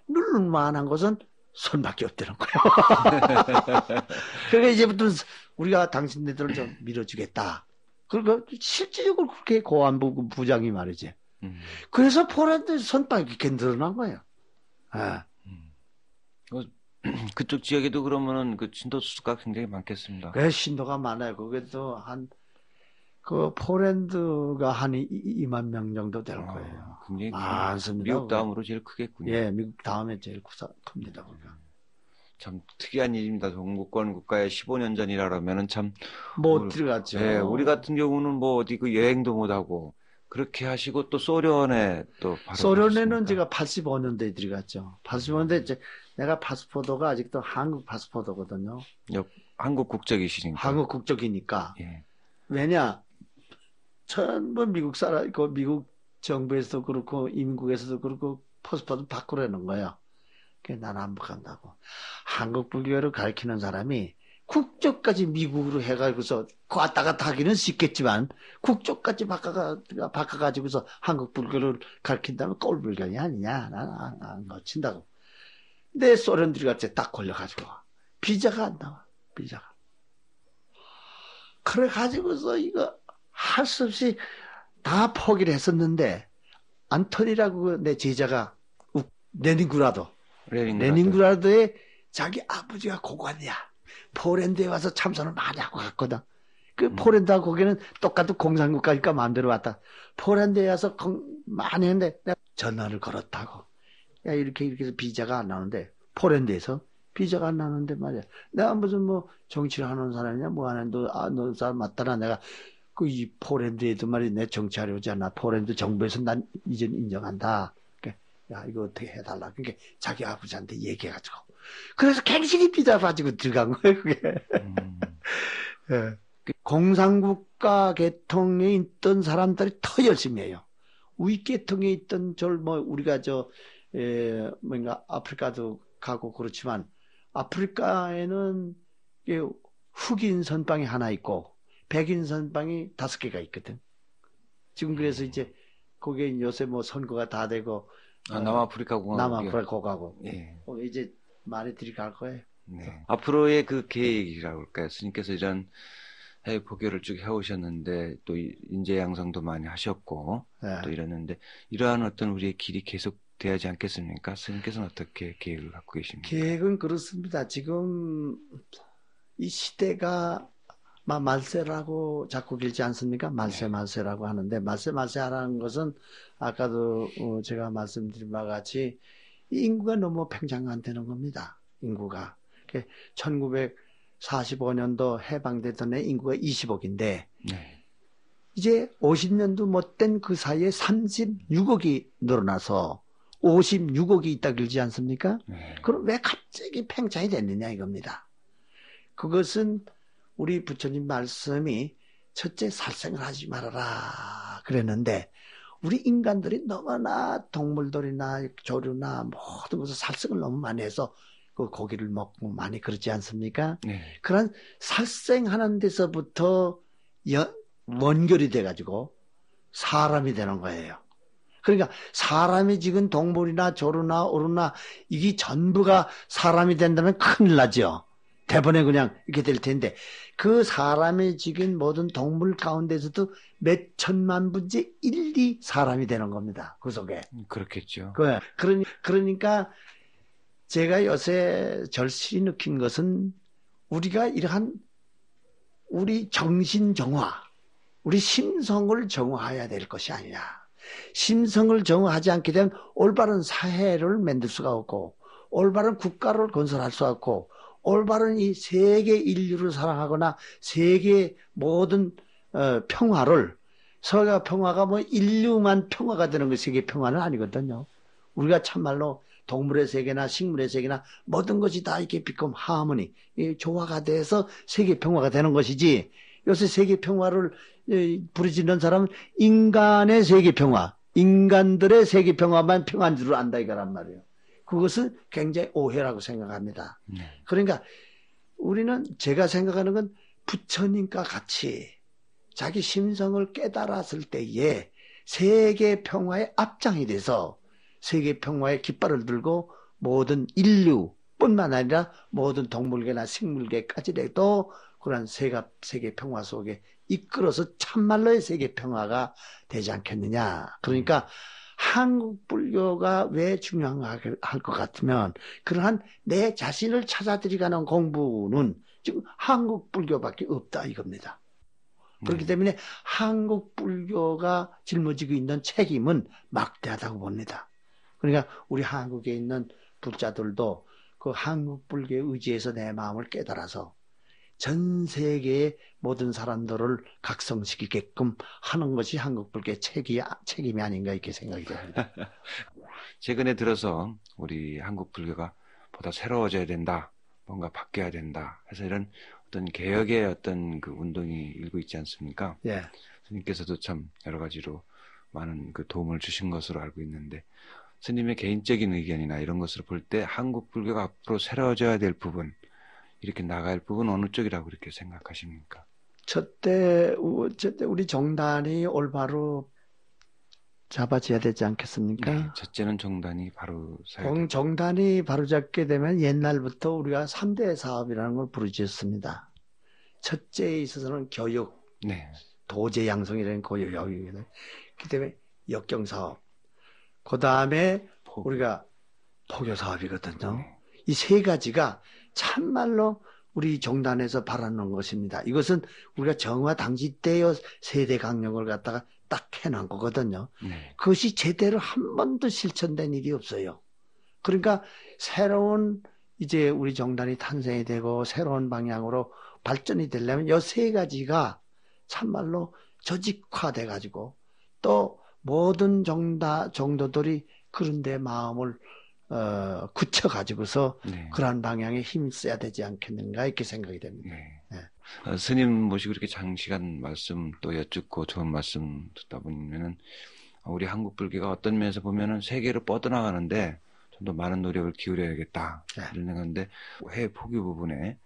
누를 만한 것은 손밖에 없다는 거예요. 그러니까 이제부터 우리가 당신네들을 좀 밀어주겠다. 그리고 실질적으로 그렇게 고안부 부장이 말이지. 그래서 폴란드 선빵이 이렇게 늘어난 거예요. 그쪽 지역에도 그러면은 그 신도 수가 굉장히 많겠습니다. 그 신도가 많아요. 거기도 그 폴란드가 한 2만 명 정도 될 거예요. 굉장히 많습니다. 미국 다음으로 제일 크겠군요. 예, 미국 다음에 제일 큽니다. 참 특이한 일입니다. 동구권 국가에 15년 전이라 그러면은 참 못 들어갔죠. 예, 우리 같은 경우는 뭐 어디 그 여행도 못 하고 그렇게 하시고 또 소련에 또 바로 소련에는 가셨습니까? 제가 85년도에 들어갔죠. 85년도에 이제 내가 파스포드가 아직도 한국 파스포드거든요. 한국 국적이시니까. 한국 국적이니까. 예. 왜냐? 전부 미국 사람, 미국 정부에서도 그렇고 인국에서도 그렇고 파스포드 바꾸라는 거예요. 그래서 나는 안 간다고. 한국 불교를 가르치는 사람이 국적까지 미국으로 해가지고서 왔다 갔다 하기는 쉽겠지만 국적까지 바꿔가지고서 한국 불교를 가르친다면 꼴불견이 아니냐. 나는 안 거친다고. 근데 소련들이 같이 딱 걸려가지고 비자가 안 나와. 비자가. 그래가지고서 이거 할 수 없이 다 포기를 했었는데 안토니라고 내 제자가 레닌그라드에 자기 아버지가 고관이야. 폴란드에 와서 참선을 많이 하고 갔거든. 그 폴란드하고 거기는 똑같은 공산국가니까 마음대로 왔다. 폴란드에 와서 많이 했는데 내가 전화를 걸었다고. 야 이렇게 해서 비자가 안 나오는데 폴란드에서 비자가 안 나오는데 말이야. 내가 무슨 뭐 정치를 하는 사람이냐 뭐 하는 너 사람 맞다나 내가 그 이 폴란드에도 말이야 내 정치하려 오지 않나. 폴란드 정부에서 난 이젠 인정한다. 야 이거 어떻게 해달라. 그러니까 자기 아버지한테 얘기해가지고. 그래서 갱신이 비자 가지고 들어간 거예요 그게. 예. 공산국가 계통에 있던 사람들이 더 열심히 해요. 우익계통에 있던 우리가 뭔가 아프리카도 가고 그렇지만 아프리카에는 흑인 선방이 하나 있고 백인 선방이 5개가 있거든. 지금 그래서 이제 거기에 요새 뭐 선거가 다 되고 남아프리카 공화국. 남아프리카 공화국. 예. 이제 많이 들어갈 거예요. 네. 앞으로의 그 계획이라고 할까요? 스님께서 이런 해외 포교를 쭉 해오셨는데 또 인재 양성도 많이 하셨고 네. 또 이랬는데 이러한 어떤 우리의 길이 계속 돼야지 않겠습니까? 스님께서는 어떻게 계획을 갖고 계십니까? 계획은 그렇습니다. 지금 이 시대가 말세라고 자꾸 길지 않습니까? 말세라고 하는데 말세하라는 것은 아까도 제가 말씀드린 바와 같이 인구가 너무 팽창되는 겁니다. 인구가 1945년도 해방되던 해 인구가 20억인데 네. 이제 50년도 못된 그 사이에 36억이 늘어나서 56억이 있다 그러지 않습니까? 네. 그럼 왜 갑자기 팽창이 됐느냐 이겁니다. 그것은 우리 부처님 말씀이 첫째 살생을 하지 말아라 그랬는데 우리 인간들이 너무나 동물들이나 조류나 모든 것을 살생을 너무 많이 해서 그 고기를 먹고 많이 그러지 않습니까? 네. 그런 살생하는 데서부터 원결이 돼가지고 사람이 되는 거예요. 그러니까 사람이 지금 동물이나 조류나 오루나 이게 전부가 사람이 된다면 큰일 나죠. 대번에 그냥 이렇게 될 텐데 그 사람이 지금 모든 동물 가운데서도 몇 천만 분째 1, 2 사람이 되는 겁니다. 그 속에. 그렇겠죠. 그러니까 제가 요새 절실히 느낀 것은 우리가 이러한 우리 정신 정화, 우리 심성을 정화해야 될 것이 아니냐. 심성을 정화하지 않게 되면 올바른 사회를 만들 수가 없고 올바른 국가를 건설할 수 없고 올바른 이 세계 인류를 사랑하거나 세계 모든 평화를 서가 평화가 뭐 인류만 평화가 되는 게 세계 평화는 아니거든요. 우리가 참말로 동물의 세계나 식물의 세계나 모든 것이 다 이렇게 become harmony, 조화가 돼서 세계 평화가 되는 것이지 요새 세계 평화를 부르짖는 사람은 인간의 세계 평화, 인간들의 세계 평화만 평화인 줄 안다 이거란 말이에요. 그것은 굉장히 오해라고 생각합니다. 그러니까 우리는 제가 생각하는 건 부처님과 같이 자기 심성을 깨달았을 때에 세계 평화의 앞장이 돼서 세계 평화의 깃발을 들고 모든 인류뿐만 아니라 모든 동물계나 식물계까지라도 그런 세계 평화 속에 이끌어서 참말로의 세계 평화가 되지 않겠느냐. 그러니까 한국 불교가 왜 중요할 것 같으면 그러한 내 자신을 찾아들이가는 공부는 지금 한국 불교밖에 없다 이겁니다. 그렇기 때문에 한국 불교가 짊어지고 있는 책임은 막대하다고 봅니다. 그러니까 우리 한국에 있는 불자들도 그 한국 불교에 의지해서 내 마음을 깨달아서 전 세계의 모든 사람들을 각성시키게끔 하는 것이 한국 불교의 책임이 아닌가 이렇게 생각이 됩니다. 최근에 들어서 우리 한국 불교가 보다 새로워져야 된다, 뭔가 바뀌어야 된다 해서 이런 어떤 개혁의 어떤 그 운동이 일고 있지 않습니까? 예. 스님께서도 참 여러 가지로 많은 그 도움을 주신 것으로 알고 있는데 스님의 개인적인 의견이나 이런 것을 볼 때 한국 불교가 앞으로 새로워져야 될 부분, 이렇게 나갈 부분 어느 쪽이라고 그렇게 생각하십니까? 첫째 우리 정단이 올바로 잡아져야 되지 않겠습니까? 네, 첫째는 정단이 바로 정단이 바로 잡게 되면 옛날부터 우리가 3대 사업이라는 걸 부르짖었습니다. 첫째에 있어서는 교육, 네. 도제 양성이라는 교육이거든요. 그 다음에 역경 사업, 그 다음에 우리가 포교 사업이거든요. 이 세 가지가 참말로 우리 정단에서 바라는 것입니다. 이것은 우리가 정화 당시 때의 세대 강령을 갖다가 딱 해놓은 거거든요. 그것이 제대로 한 번도 실천된 일이 없어요. 그러니까 새로운 이제 우리 정단이 탄생이 되고 새로운 방향으로 발전이 되려면 이 세 가지가 참말로 조직화돼 가지고 또 모든 정도들이 그런데 마음을 굳혀가지고서 그러한 방향에 힘써야 되지 않겠는가 이렇게 생각이 됩니다. 네. 스님 모시고 이렇게 장시간 말씀 또 여쭙고 좋은 말씀 듣다 보면은 우리 한국 불교가 어떤 면에서 보면은 세계로 뻗어나가는데 좀 더 많은 노력을 기울여야겠다 이런 생각인데 해외 포교 부분에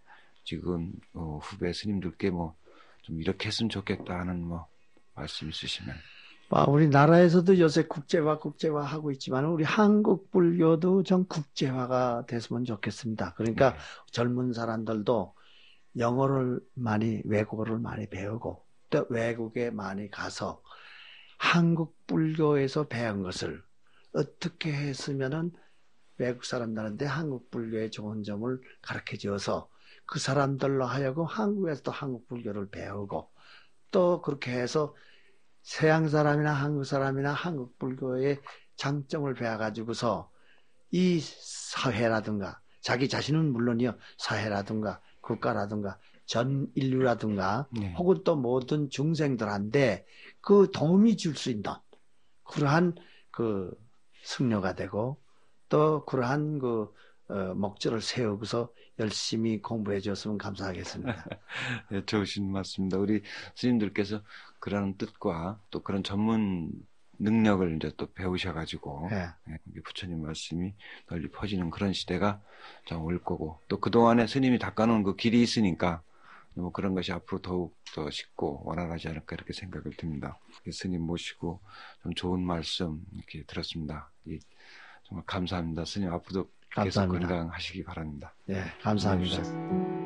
지금 후배 스님들께 뭐 좀 이렇게 했으면 좋겠다 하는 뭐 말씀 있으시면. 우리나라에서도 요새 국제화 하고 있지만 우리 한국 불교도 좀 국제화가 됐으면 좋겠습니다. 그러니까 젊은 사람들도 영어를 많이, 외국어를 많이 배우고 또 외국에 많이 가서 한국 불교에서 배운 것을 어떻게 했으면은 외국 사람들한테 한국 불교의 좋은 점을 가르쳐 줘서 그 사람들로 하여금 한국에서도 한국 불교를 배우고 또 그렇게 해서 서양 사람이나 한국 사람이나 한국 불교의 장점을 배워가지고서 이 사회라든가 자기 자신은 물론이요 사회라든가 국가라든가 전 인류라든가 네. 혹은 또 모든 중생들한테 그 도움이 줄 수 있는 그러한 그 승려가 되고 또 그러한 그 목적을 세우고서 열심히 공부해 줬으면 감사하겠습니다. 네, 좋으신 말씀입니다. 우리 스님들께서 그런 뜻과 또 그런 전문 능력을 이제 또 배우셔가지고 예. 부처님 말씀이 널리 퍼지는 그런 시대가 좀 올 거고 또 그동안에 스님이 닦아놓은 그 길이 있으니까 뭐 그런 것이 앞으로 더욱 더 쉽고 원활하지 않을까 이렇게 생각을 듭니다. 스님 모시고 좀 좋은 말씀 이렇게 들었습니다. 정말 감사합니다. 스님 앞으로도 계속 감사합니다. 건강하시기 바랍니다. 예, 감사합니다. 안녕히 계십시오.